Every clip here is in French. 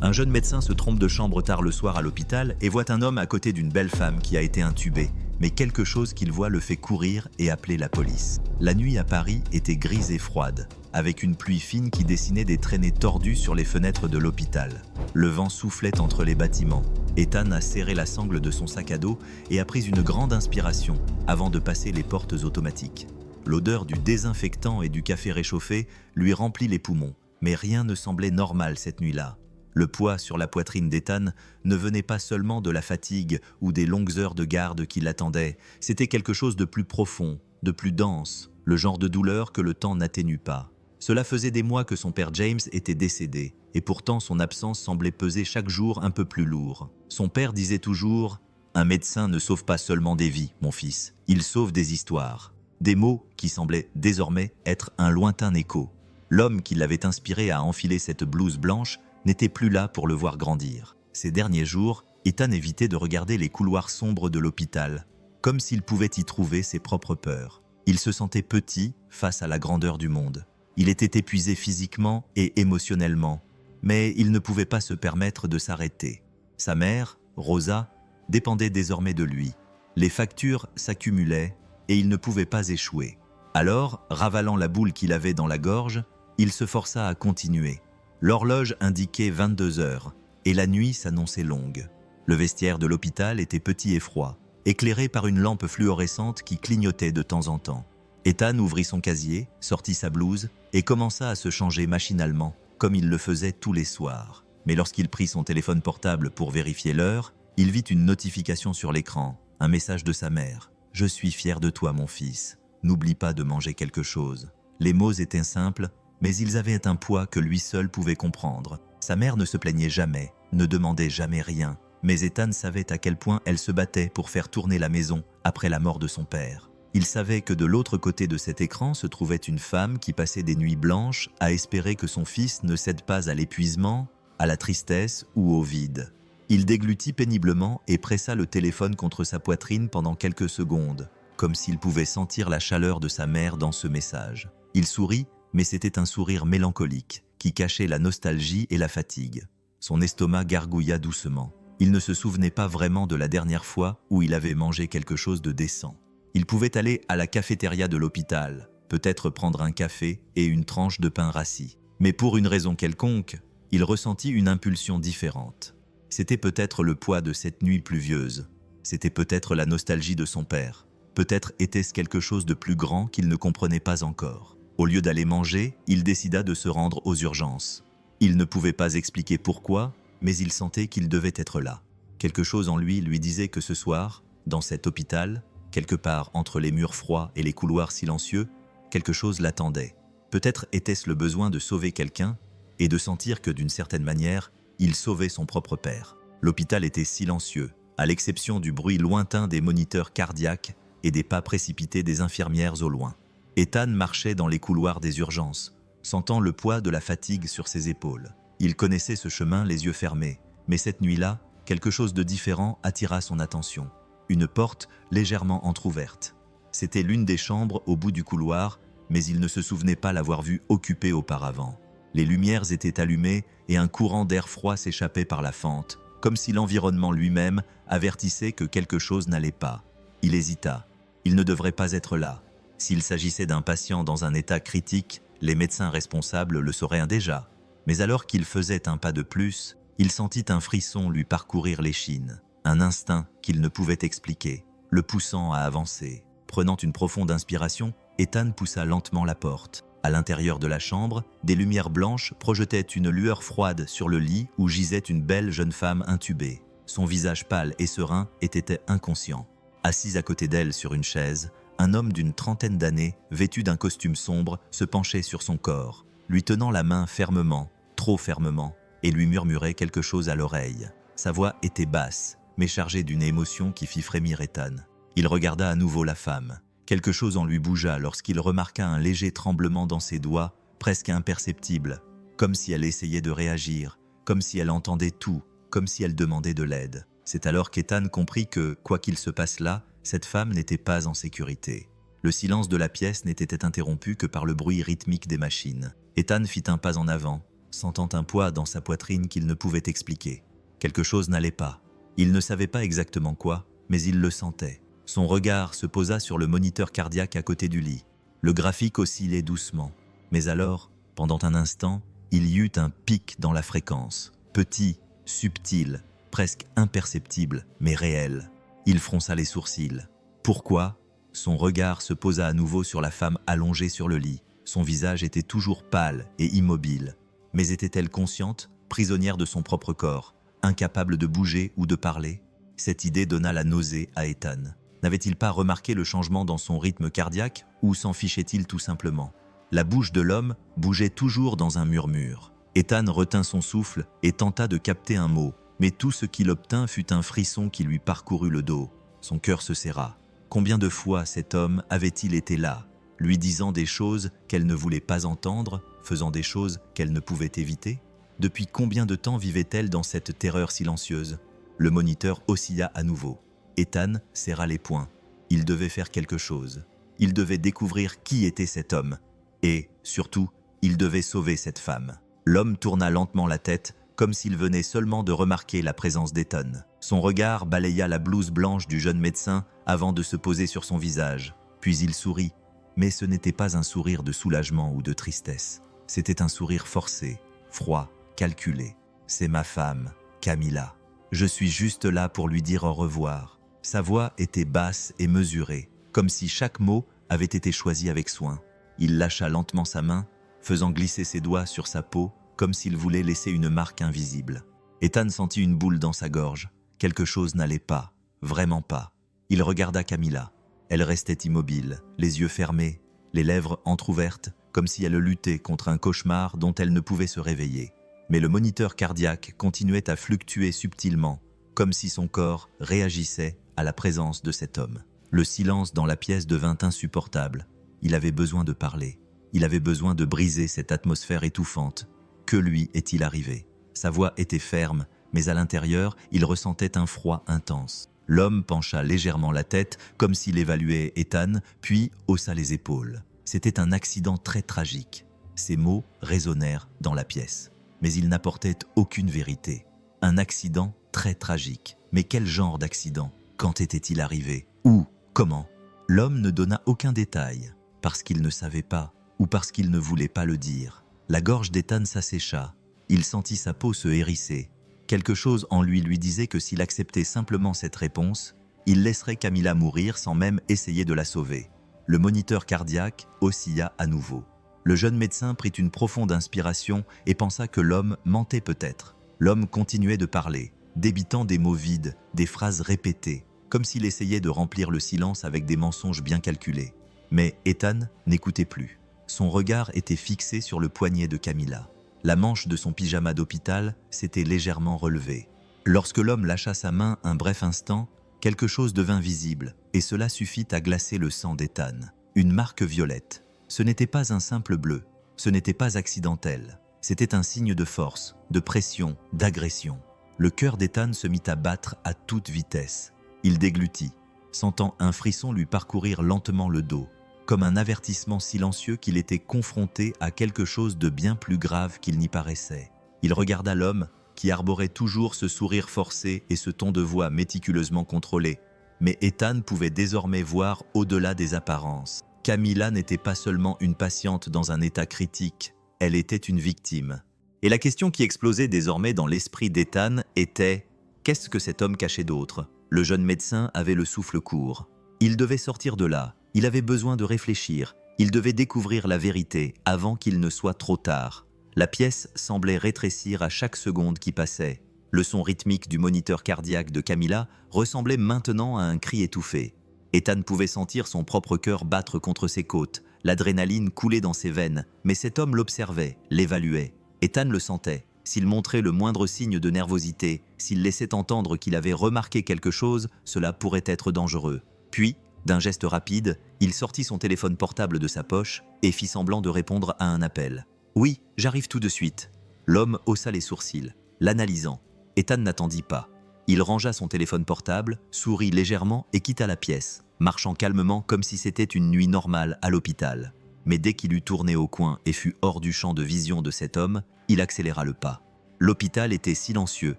Un jeune médecin se trompe de chambre tard le soir à l'hôpital et voit un homme à côté d'une belle femme qui a été intubée. Mais quelque chose qu'il voit le fait courir et appeler la police. La nuit à Paris était grise et froide, avec une pluie fine qui dessinait des traînées tordues sur les fenêtres de l'hôpital. Le vent soufflait entre les bâtiments. Ethan a serré la sangle de son sac à dos et a pris une grande inspiration avant de passer les portes automatiques. L'odeur du désinfectant et du café réchauffé lui remplit les poumons, mais rien ne semblait normal cette nuit-là. Le poids sur la poitrine d'Ethan ne venait pas seulement de la fatigue ou des longues heures de garde qui l'attendaient, c'était quelque chose de plus profond, de plus dense, le genre de douleur que le temps n'atténue pas. Cela faisait des mois que son père James était décédé, et pourtant son absence semblait peser chaque jour un peu plus lourd. Son père disait toujours « Un médecin ne sauve pas seulement des vies, mon fils, il sauve des histoires ». Des mots qui semblaient désormais être un lointain écho. L'homme qui l'avait inspiré à enfiler cette blouse blanche n'était plus là pour le voir grandir. Ces derniers jours, Ethan évitait de regarder les couloirs sombres de l'hôpital, comme s'il pouvait y trouver ses propres peurs. Il se sentait petit face à la grandeur du monde. Il était épuisé physiquement et émotionnellement, mais il ne pouvait pas se permettre de s'arrêter. Sa mère, Rosa, dépendait désormais de lui. Les factures s'accumulaient et il ne pouvait pas échouer. Alors, ravalant la boule qu'il avait dans la gorge, il se força à continuer. L'horloge indiquait 22 heures et la nuit s'annonçait longue. Le vestiaire de l'hôpital était petit et froid, éclairé par une lampe fluorescente qui clignotait de temps en temps. Ethan ouvrit son casier, sortit sa blouse et commença à se changer machinalement, comme il le faisait tous les soirs. Mais lorsqu'il prit son téléphone portable pour vérifier l'heure, il vit une notification sur l'écran, un message de sa mère. « Je suis fier de toi, mon fils. N'oublie pas de manger quelque chose. » Les mots étaient simples, mais ils avaient un poids que lui seul pouvait comprendre. Sa mère ne se plaignait jamais, ne demandait jamais rien, mais Ethan savait à quel point elle se battait pour faire tourner la maison après la mort de son père. Il savait que de l'autre côté de cet écran se trouvait une femme qui passait des nuits blanches à espérer que son fils ne cède pas à l'épuisement, à la tristesse ou au vide. Il déglutit péniblement et pressa le téléphone contre sa poitrine pendant quelques secondes, comme s'il pouvait sentir la chaleur de sa mère dans ce message. Il sourit, mais c'était un sourire mélancolique qui cachait la nostalgie et la fatigue. Son estomac gargouilla doucement. Il ne se souvenait pas vraiment de la dernière fois où il avait mangé quelque chose de décent. Il pouvait aller à la cafétéria de l'hôpital, peut-être prendre un café et une tranche de pain rassis. Mais pour une raison quelconque, il ressentit une impulsion différente. C'était peut-être le poids de cette nuit pluvieuse. C'était peut-être la nostalgie de son père. Peut-être était-ce quelque chose de plus grand qu'il ne comprenait pas encore. Au lieu d'aller manger, il décida de se rendre aux urgences. Il ne pouvait pas expliquer pourquoi, mais il sentait qu'il devait être là. Quelque chose en lui disait que ce soir, dans cet hôpital, quelque part entre les murs froids et les couloirs silencieux, quelque chose l'attendait. Peut-être était-ce le besoin de sauver quelqu'un et de sentir que d'une certaine manière, il sauvait son propre père. L'hôpital était silencieux, à l'exception du bruit lointain des moniteurs cardiaques et des pas précipités des infirmières au loin. Ethan marchait dans les couloirs des urgences, sentant le poids de la fatigue sur ses épaules. Il connaissait ce chemin les yeux fermés, mais cette nuit-là, quelque chose de différent attira son attention. Une porte légèrement entr'ouverte. C'était l'une des chambres au bout du couloir, mais il ne se souvenait pas l'avoir vue occupée auparavant. Les lumières étaient allumées et un courant d'air froid s'échappait par la fente, comme si l'environnement lui-même avertissait que quelque chose n'allait pas. Il hésita. Il ne devrait pas être là. S'il s'agissait d'un patient dans un état critique, les médecins responsables le sauraient déjà. Mais alors qu'il faisait un pas de plus, il sentit un frisson lui parcourir l'échine, un instinct qu'il ne pouvait expliquer, le poussant à avancer. Prenant une profonde inspiration, Ethan poussa lentement la porte. À l'intérieur de la chambre, des lumières blanches projetaient une lueur froide sur le lit où gisait une belle jeune femme intubée. Son visage pâle et serein était inconscient. Assis à côté d'elle sur une chaise, un homme d'une trentaine d'années, vêtu d'un costume sombre, se penchait sur son corps, lui tenant la main fermement, trop fermement, et lui murmurait quelque chose à l'oreille. Sa voix était basse, mais chargée d'une émotion qui fit frémir Ethan. Il regarda à nouveau la femme. Quelque chose en lui bougea lorsqu'il remarqua un léger tremblement dans ses doigts, presque imperceptible, comme si elle essayait de réagir, comme si elle entendait tout, comme si elle demandait de l'aide. C'est alors qu'Ethan comprit que, quoi qu'il se passe là, cette femme n'était pas en sécurité. Le silence de la pièce n'était interrompu que par le bruit rythmique des machines. Ethan fit un pas en avant, sentant un poids dans sa poitrine qu'il ne pouvait expliquer. Quelque chose n'allait pas. Il ne savait pas exactement quoi, mais il le sentait. Son regard se posa sur le moniteur cardiaque à côté du lit. Le graphique oscillait doucement. Mais alors, pendant un instant, il y eut un pic dans la fréquence. Petit, subtil, presque imperceptible, mais réel. Il fronça les sourcils. Pourquoi ? Son regard se posa à nouveau sur la femme allongée sur le lit. Son visage était toujours pâle et immobile. Mais était-elle consciente, prisonnière de son propre corps, incapable de bouger ou de parler ? Cette idée donna la nausée à Ethan. N'avait-il pas remarqué le changement dans son rythme cardiaque ou s'en fichait-il tout simplement ? La bouche de l'homme bougeait toujours dans un murmure. Ethan retint son souffle et tenta de capter un mot, mais tout ce qu'il obtint fut un frisson qui lui parcourut le dos. Son cœur se serra. Combien de fois cet homme avait-il été là, lui disant des choses qu'elle ne voulait pas entendre, faisant des choses qu'elle ne pouvait éviter ? Depuis combien de temps vivait-elle dans cette terreur silencieuse ? Le moniteur oscilla à nouveau. Ethan serra les poings. Il devait faire quelque chose. Il devait découvrir qui était cet homme. Et, surtout, il devait sauver cette femme. L'homme tourna lentement la tête, comme s'il venait seulement de remarquer la présence d'Ethan. Son regard balaya la blouse blanche du jeune médecin avant de se poser sur son visage. Puis il sourit, mais ce n'était pas un sourire de soulagement ou de tristesse. C'était un sourire forcé, froid, calculé. « C'est ma femme, Camilla. Je suis juste là pour lui dire au revoir. » Sa voix était basse et mesurée, comme si chaque mot avait été choisi avec soin. Il lâcha lentement sa main, faisant glisser ses doigts sur sa peau, comme s'il voulait laisser une marque invisible. Ethan sentit une boule dans sa gorge. Quelque chose n'allait pas, vraiment pas. Il regarda Camilla. Elle restait immobile, les yeux fermés, les lèvres entr'ouvertes, comme si elle luttait contre un cauchemar dont elle ne pouvait se réveiller. Mais le moniteur cardiaque continuait à fluctuer subtilement, comme si son corps réagissait à la présence de cet homme. Le silence dans la pièce devint insupportable. Il avait besoin de parler. Il avait besoin de briser cette atmosphère étouffante. Que lui est-il arrivé ? Sa voix était ferme, mais à l'intérieur, il ressentait un froid intense. L'homme pencha légèrement la tête, comme s'il évaluait Ethan, puis haussa les épaules. C'était un accident très tragique. Ces mots résonnèrent dans la pièce. Mais ils n'apportaient aucune vérité. Un accident très tragique. Mais quel genre d'accident ? Quand était-il arrivé ? Où ? Comment ? L'homme ne donna aucun détail, parce qu'il ne savait pas, ou parce qu'il ne voulait pas le dire. La gorge d'Ethan s'assécha. Il sentit sa peau se hérisser. Quelque chose en lui disait que s'il acceptait simplement cette réponse, il laisserait Camilla mourir sans même essayer de la sauver. Le moniteur cardiaque oscilla à nouveau. Le jeune médecin prit une profonde inspiration et pensa que l'homme mentait peut-être. L'homme continuait de parler, débitant des mots vides, des phrases répétées, comme s'il essayait de remplir le silence avec des mensonges bien calculés. Mais Ethan n'écoutait plus. Son regard était fixé sur le poignet de Camilla. La manche de son pyjama d'hôpital s'était légèrement relevée. Lorsque l'homme lâcha sa main un bref instant, quelque chose devint visible, et cela suffit à glacer le sang d'Ethan. Une marque violette. Ce n'était pas un simple bleu, ce n'était pas accidentel. C'était un signe de force, de pression, d'agression. Le cœur d'Ethan se mit à battre à toute vitesse. Il déglutit, sentant un frisson lui parcourir lentement le dos, comme un avertissement silencieux qu'il était confronté à quelque chose de bien plus grave qu'il n'y paraissait. Il regarda l'homme, qui arborait toujours ce sourire forcé et ce ton de voix méticuleusement contrôlé. Mais Ethan pouvait désormais voir au-delà des apparences. Camilla n'était pas seulement une patiente dans un état critique, elle était une victime. Et la question qui explosait désormais dans l'esprit d'Ethan était « Qu'est-ce que cet homme cachait d'autre ?» Le jeune médecin avait le souffle court. Il devait sortir de là, il avait besoin de réfléchir, il devait découvrir la vérité avant qu'il ne soit trop tard. La pièce semblait rétrécir à chaque seconde qui passait. Le son rythmique du moniteur cardiaque de Camilla ressemblait maintenant à un cri étouffé. Ethan pouvait sentir son propre cœur battre contre ses côtes, l'adrénaline couler dans ses veines, mais cet homme l'observait, l'évaluait. Ethan le sentait. S'il montrait le moindre signe de nervosité, s'il laissait entendre qu'il avait remarqué quelque chose, cela pourrait être dangereux. Puis, d'un geste rapide, il sortit son téléphone portable de sa poche et fit semblant de répondre à un appel. « Oui, j'arrive tout de suite. » L'homme haussa les sourcils, l'analysant. Ethan n'attendit pas. Il rangea son téléphone portable, sourit légèrement et quitta la pièce, marchant calmement comme si c'était une nuit normale à l'hôpital. Mais dès qu'il eut tourné au coin et fut hors du champ de vision de cet homme, Il accéléra le pas. L'hôpital était silencieux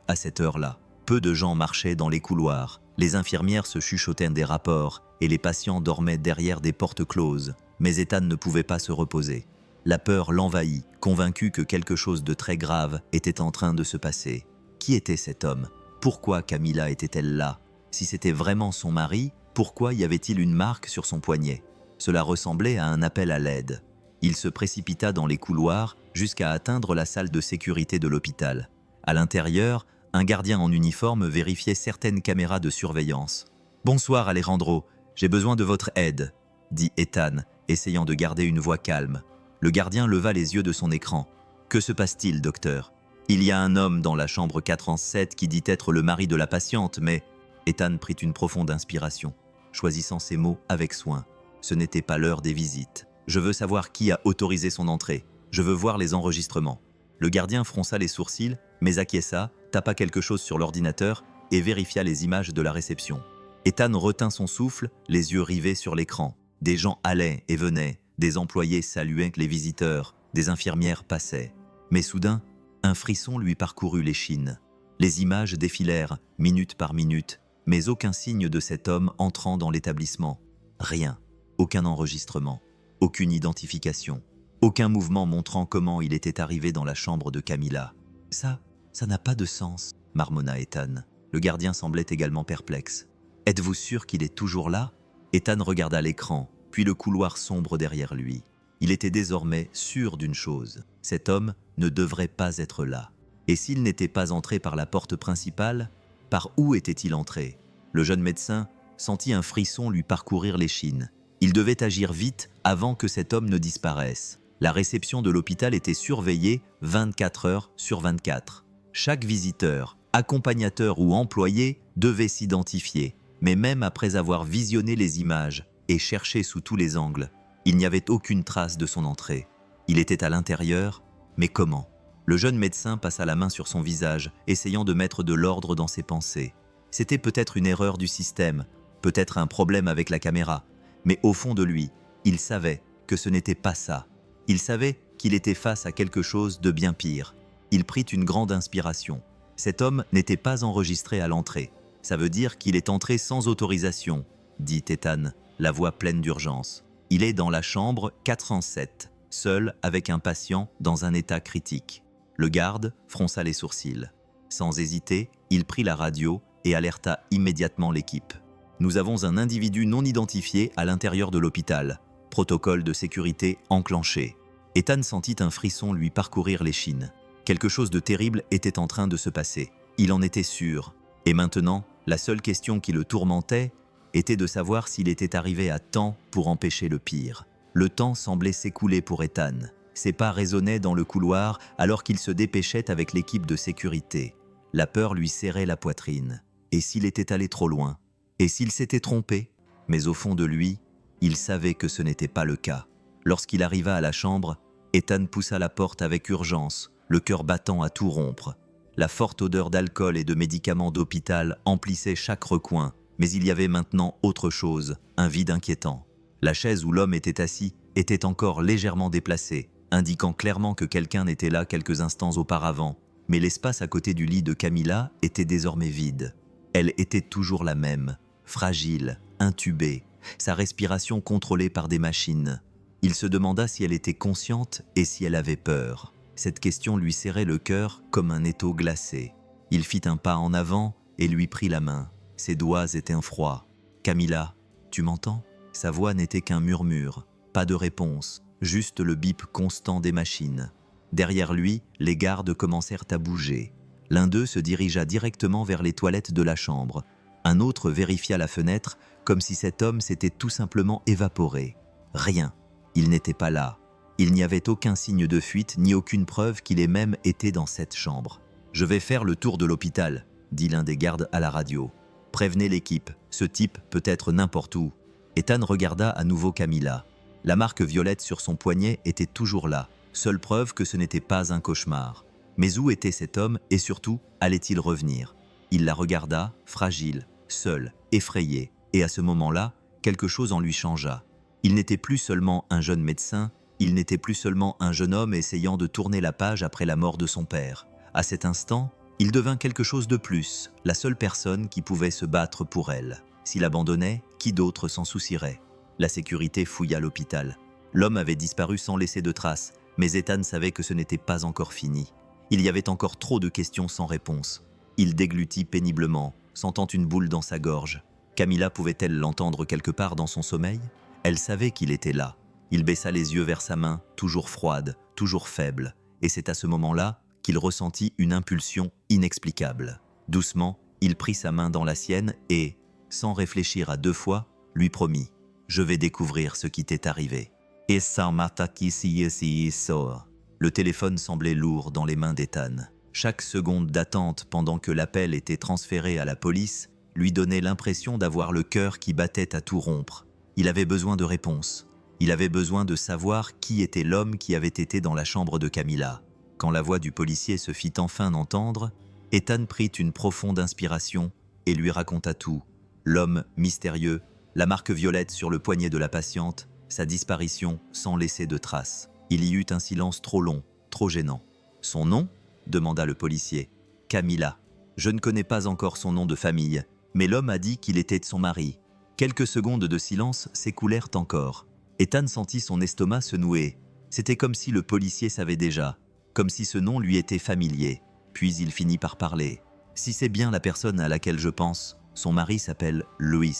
à cette heure-là. Peu de gens marchaient dans les couloirs. Les infirmières se chuchotaient des rapports et les patients dormaient derrière des portes closes. Mais Ethan ne pouvait pas se reposer. La peur l'envahit, convaincu que quelque chose de très grave était en train de se passer. Qui était cet homme? Pourquoi Camilla était-elle là? Si c'était vraiment son mari, pourquoi y avait-il une marque sur son poignet? Cela ressemblait à un appel à l'aide. Il se précipita dans les couloirs jusqu'à atteindre la salle de sécurité de l'hôpital. À l'intérieur, un gardien en uniforme vérifiait certaines caméras de surveillance. « Bonsoir Alejandro, j'ai besoin de votre aide », dit Ethan, essayant de garder une voix calme. Le gardien leva les yeux de son écran. « Que se passe-t-il, docteur ? Il y a un homme dans la chambre 407 qui dit être le mari de la patiente, mais… » Ethan prit une profonde inspiration, choisissant ses mots avec soin. Ce n'était pas l'heure des visites. « Je veux savoir qui a autorisé son entrée. Je veux voir les enregistrements. » Le gardien fronça les sourcils, mais acquiesça, tapa quelque chose sur l'ordinateur et vérifia les images de la réception. Ethan retint son souffle, les yeux rivés sur l'écran. Des gens allaient et venaient, des employés saluaient les visiteurs, des infirmières passaient. Mais soudain, un frisson lui parcourut l'échine. Les images défilèrent, minute par minute, mais aucun signe de cet homme entrant dans l'établissement. Rien, aucun enregistrement, aucune identification, aucun mouvement montrant comment il était arrivé dans la chambre de Camilla. Ça n'a pas de sens, marmonna Ethan. Le gardien semblait également perplexe. « Êtes-vous sûr qu'il est toujours là ?» Ethan regarda l'écran, puis le couloir sombre derrière lui. Il était désormais sûr d'une chose, cet homme ne devrait pas être là. Et s'il n'était pas entré par la porte principale, par où était-il entré? Le jeune médecin sentit un frisson lui parcourir l'échine. Il devait agir vite avant que cet homme ne disparaisse. La réception de l'hôpital était surveillée 24 heures sur 24. Chaque visiteur, accompagnateur ou employé devait s'identifier, mais même après avoir visionné les images et cherché sous tous les angles, il n'y avait aucune trace de son entrée. Il était à l'intérieur, mais comment? Le jeune médecin passa la main sur son visage, essayant de mettre de l'ordre dans ses pensées. C'était peut-être une erreur du système, peut-être un problème avec la caméra, mais au fond de lui, il savait que ce n'était pas ça. Il savait qu'il était face à quelque chose de bien pire. Il prit une grande inspiration. Cet homme n'était pas enregistré à l'entrée. Ça veut dire qu'il est entré sans autorisation, dit Ethan, la voix pleine d'urgence. Il est dans la chambre 407, seul avec un patient dans un état critique. Le garde fronça les sourcils. Sans hésiter, il prit la radio et alerta immédiatement l'équipe. Nous avons un individu non identifié à l'intérieur de l'hôpital. Protocole de sécurité enclenché. Ethan sentit un frisson lui parcourir l'échine. Quelque chose de terrible était en train de se passer. Il en était sûr. Et maintenant, la seule question qui le tourmentait était de savoir s'il était arrivé à temps pour empêcher le pire. Le temps semblait s'écouler pour Ethan. Ses pas résonnaient dans le couloir alors qu'il se dépêchait avec l'équipe de sécurité. La peur lui serrait la poitrine. Et s'il était allé trop loin? Et s'il s'était trompé? Mais au fond de lui, il savait que ce n'était pas le cas. Lorsqu'il arriva à la chambre, Ethan poussa la porte avec urgence, le cœur battant à tout rompre. La forte odeur d'alcool et de médicaments d'hôpital emplissait chaque recoin, mais il y avait maintenant autre chose, un vide inquiétant. La chaise où l'homme était assis était encore légèrement déplacée, indiquant clairement que quelqu'un était là quelques instants auparavant, mais l'espace à côté du lit de Camilla était désormais vide. Elle était toujours la même, fragile, intubée, sa respiration contrôlée par des machines. Il se demanda si elle était consciente et si elle avait peur. Cette question lui serrait le cœur comme un étau glacé. Il fit un pas en avant et lui prit la main. Ses doigts étaient froids. « Camilla, tu m'entends ?» Sa voix n'était qu'un murmure, pas de réponse, juste le bip constant des machines. Derrière lui, les gardes commencèrent à bouger. L'un d'eux se dirigea directement vers les toilettes de la chambre. Un autre vérifia la fenêtre comme si cet homme s'était tout simplement évaporé. Rien. Il n'était pas là. Il n'y avait aucun signe de fuite ni aucune preuve qu'il ait même été dans cette chambre. « Je vais faire le tour de l'hôpital », dit l'un des gardes à la radio. « Prévenez l'équipe, ce type peut être n'importe où. » Ethan regarda à nouveau Camilla. La marque violette sur son poignet était toujours là, seule preuve que ce n'était pas un cauchemar. Mais où était cet homme et surtout, allait-il revenir? Il la regarda, fragile, seule, effrayée, et à ce moment-là, quelque chose en lui changea. Il n'était plus seulement un jeune médecin, Il n'était plus seulement un jeune homme essayant de tourner la page après la mort de son père. À cet instant, il devint quelque chose de plus, la seule personne qui pouvait se battre pour elle. S'il abandonnait, qui d'autre s'en soucierait? La sécurité fouilla l'hôpital. L'homme avait disparu sans laisser de traces, mais Ethan savait que ce n'était pas encore fini. Il y avait encore trop de questions sans réponse. Il déglutit péniblement, sentant une boule dans sa gorge. Camilla pouvait-elle l'entendre quelque part dans son sommeil? Elle savait qu'il était là. Il baissa les yeux vers sa main, toujours froide, toujours faible, et c'est à ce moment-là qu'il ressentit une impulsion inexplicable. Doucement, il prit sa main dans la sienne et, sans réfléchir à 2 fois, lui promit « Je vais découvrir ce qui t'est arrivé. » Le téléphone semblait lourd dans les mains d'Ethan. Chaque seconde d'attente pendant que l'appel était transféré à la police lui donnait l'impression d'avoir le cœur qui battait à tout rompre. Il avait besoin de réponses. Il avait besoin de savoir qui était l'homme qui avait été dans la chambre de Camilla. Quand la voix du policier se fit enfin entendre, Ethan prit une profonde inspiration et lui raconta tout. L'homme mystérieux, la marque violette sur le poignet de la patiente, sa disparition sans laisser de traces. Il y eut un silence trop long, trop gênant. « Son nom ?» demanda le policier. « Camilla. Je ne connais pas encore son nom de famille, mais l'homme a dit qu'il était de son mari. » Quelques secondes de silence s'écoulèrent encore. Ethan sentit son estomac se nouer. C'était comme si le policier savait déjà, comme si ce nom lui était familier. Puis il finit par parler. « Si c'est bien la personne à laquelle je pense, son mari s'appelle Louis.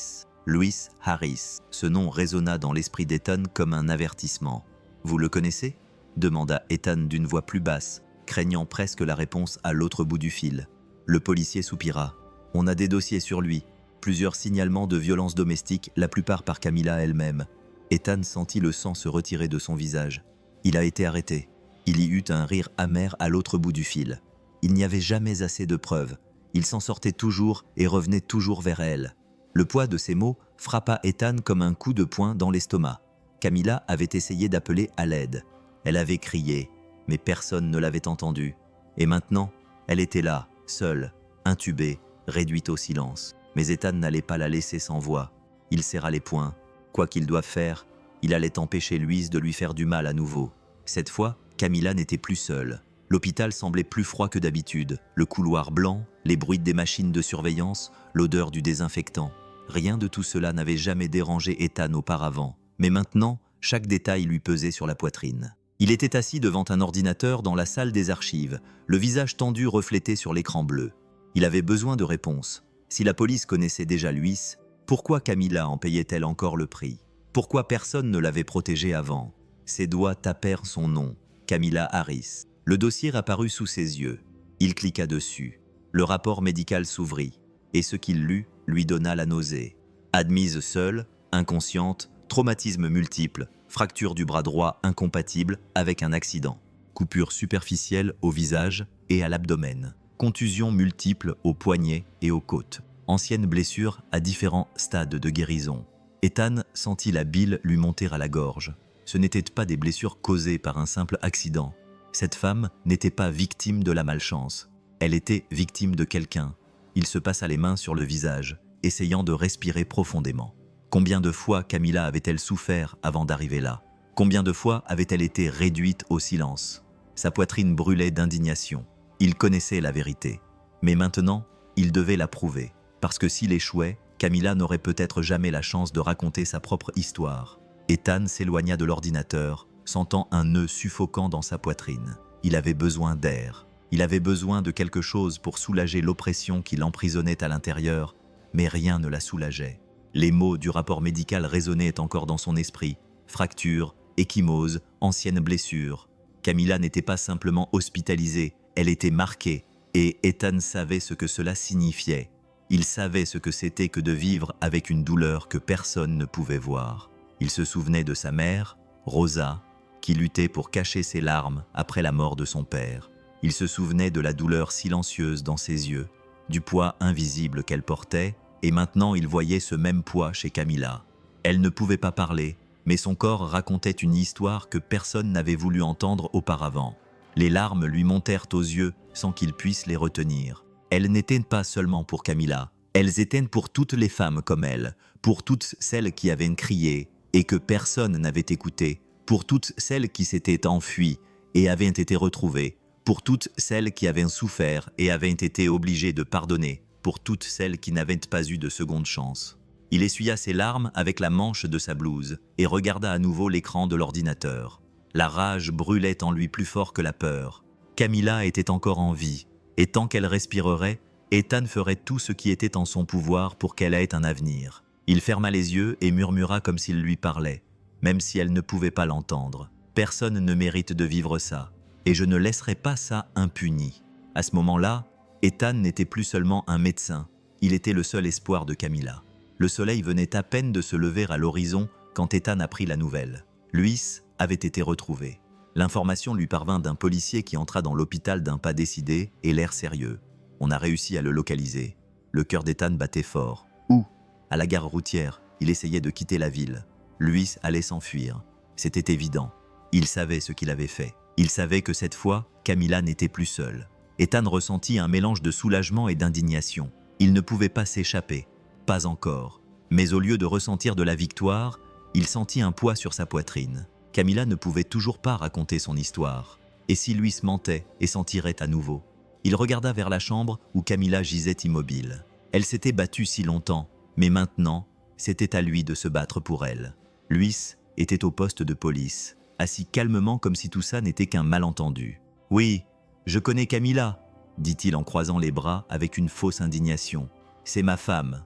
Louis Harris. » Ce nom résonna dans l'esprit d'Ethan comme un avertissement. « Vous le connaissez ?» demanda Ethan d'une voix plus basse, craignant presque la réponse à l'autre bout du fil. Le policier soupira. « On a des dossiers sur lui. Plusieurs signalements de violences domestiques, la plupart par Camilla elle-même. » Ethan sentit le sang se retirer de son visage. Il a été arrêté. Il y eut un rire amer à l'autre bout du fil. Il n'y avait jamais assez de preuves. Il s'en sortait toujours et revenait toujours vers elle. Le poids de ces mots frappa Ethan comme un coup de poing dans l'estomac. Camilla avait essayé d'appeler à l'aide. Elle avait crié, mais personne ne l'avait entendue. Et maintenant, elle était là, seule, intubée, réduite au silence. Mais Ethan n'allait pas la laisser sans voix. Il serra les poings. Quoi qu'il doive faire, il allait empêcher Louise de lui faire du mal à nouveau. Cette fois, Camilla n'était plus seule. L'hôpital semblait plus froid que d'habitude. Le couloir blanc, les bruits des machines de surveillance, l'odeur du désinfectant. Rien de tout cela n'avait jamais dérangé Ethan auparavant. Mais maintenant, chaque détail lui pesait sur la poitrine. Il était assis devant un ordinateur dans la salle des archives, le visage tendu reflété sur l'écran bleu. Il avait besoin de réponses. Si la police connaissait déjà Louis, pourquoi Camilla en payait-elle encore le prix? Pourquoi personne ne l'avait protégée avant? Ses doigts tapèrent son nom, Camilla Harris. Le dossier apparut sous ses yeux. Il cliqua dessus. Le rapport médical s'ouvrit, et ce qu'il lut lui donna la nausée. Admise seule, inconsciente, traumatisme multiple, fracture du bras droit incompatible avec un accident, coupure superficielle au visage et à l'abdomen, contusions multiples aux poignets et aux côtes, anciennes blessures à différents stades de guérison. Ethan sentit la bile lui monter à la gorge. Ce n'étaient pas des blessures causées par un simple accident. Cette femme n'était pas victime de la malchance. Elle était victime de quelqu'un. Il se passa les mains sur le visage, essayant de respirer profondément. Combien de fois Camilla avait-elle souffert avant d'arriver là? Combien de fois avait-elle été réduite au silence? Sa poitrine brûlait d'indignation. Il connaissait la vérité. Mais maintenant, il devait la prouver. Parce que s'il échouait, Camilla n'aurait peut-être jamais la chance de raconter sa propre histoire. Ethan s'éloigna de l'ordinateur, sentant un nœud suffocant dans sa poitrine. Il avait besoin d'air. Il avait besoin de quelque chose pour soulager l'oppression qui l'emprisonnait à l'intérieur, mais rien ne la soulageait. Les mots du rapport médical résonnaient encore dans son esprit. Fracture, ecchymose, ancienne blessure. Camilla n'était pas simplement hospitalisée, elle était marquée, et Ethan savait ce que cela signifiait. Il savait ce que c'était que de vivre avec une douleur que personne ne pouvait voir. Il se souvenait de sa mère, Rosa, qui luttait pour cacher ses larmes après la mort de son père. Il se souvenait de la douleur silencieuse dans ses yeux, du poids invisible qu'elle portait, et maintenant il voyait ce même poids chez Camilla. Elle ne pouvait pas parler, mais son corps racontait une histoire que personne n'avait voulu entendre auparavant. Les larmes lui montèrent aux yeux sans qu'il puisse les retenir. Elles n'étaient pas seulement pour Camilla, elles étaient pour toutes les femmes comme elle, pour toutes celles qui avaient crié et que personne n'avait écouté, pour toutes celles qui s'étaient enfuies et avaient été retrouvées, pour toutes celles qui avaient souffert et avaient été obligées de pardonner, pour toutes celles qui n'avaient pas eu de seconde chance. Il essuya ses larmes avec la manche de sa blouse et regarda à nouveau l'écran de l'ordinateur. La rage brûlait en lui plus fort que la peur. Camilla était encore en vie, et tant qu'elle respirerait, Ethan ferait tout ce qui était en son pouvoir pour qu'elle ait un avenir. Il ferma les yeux et murmura comme s'il lui parlait, même si elle ne pouvait pas l'entendre. Personne ne mérite de vivre ça, et je ne laisserai pas ça impuni. À ce moment-là, Ethan n'était plus seulement un médecin, il était le seul espoir de Camilla. Le soleil venait à peine de se lever à l'horizon quand Ethan apprit la nouvelle. Luis avait été retrouvé. L'information lui parvint d'un policier qui entra dans l'hôpital d'un pas décidé et l'air sérieux. On a réussi à le localiser. Le cœur d'Ethan battait fort. Où ? À la gare routière, il essayait de quitter la ville. Luis allait s'enfuir. C'était évident. Il savait ce qu'il avait fait. Il savait que cette fois, Camilla n'était plus seule. Ethan ressentit un mélange de soulagement et d'indignation. Il ne pouvait pas s'échapper. Pas encore. Mais au lieu de ressentir de la victoire, il sentit un poids sur sa poitrine. Camilla ne pouvait toujours pas raconter son histoire. Et si Luis mentait et s'en tirait à nouveau? Il regarda vers la chambre où Camilla gisait immobile. Elle s'était battue si longtemps, mais maintenant, c'était à lui de se battre pour elle. Luis était au poste de police, assis calmement comme si tout ça n'était qu'un malentendu. « Oui, je connais Camilla », dit-il en croisant les bras avec une fausse indignation. « C'est ma femme. »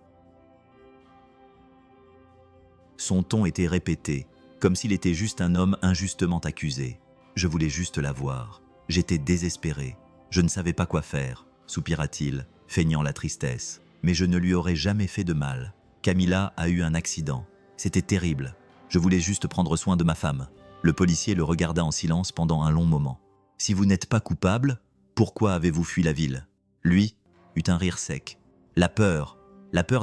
Son ton était répété, comme s'il était juste un homme injustement accusé. Je voulais juste la voir. J'étais désespéré. Je ne savais pas quoi faire, soupira-t-il, feignant la tristesse. Mais je ne lui aurais jamais fait de mal. Camilla a eu un accident. C'était terrible. Je voulais juste prendre soin de ma femme. Le policier le regarda en silence pendant un long moment. Si vous n'êtes pas coupable, pourquoi avez-vous fui la ville? Lui eut un rire sec. La peur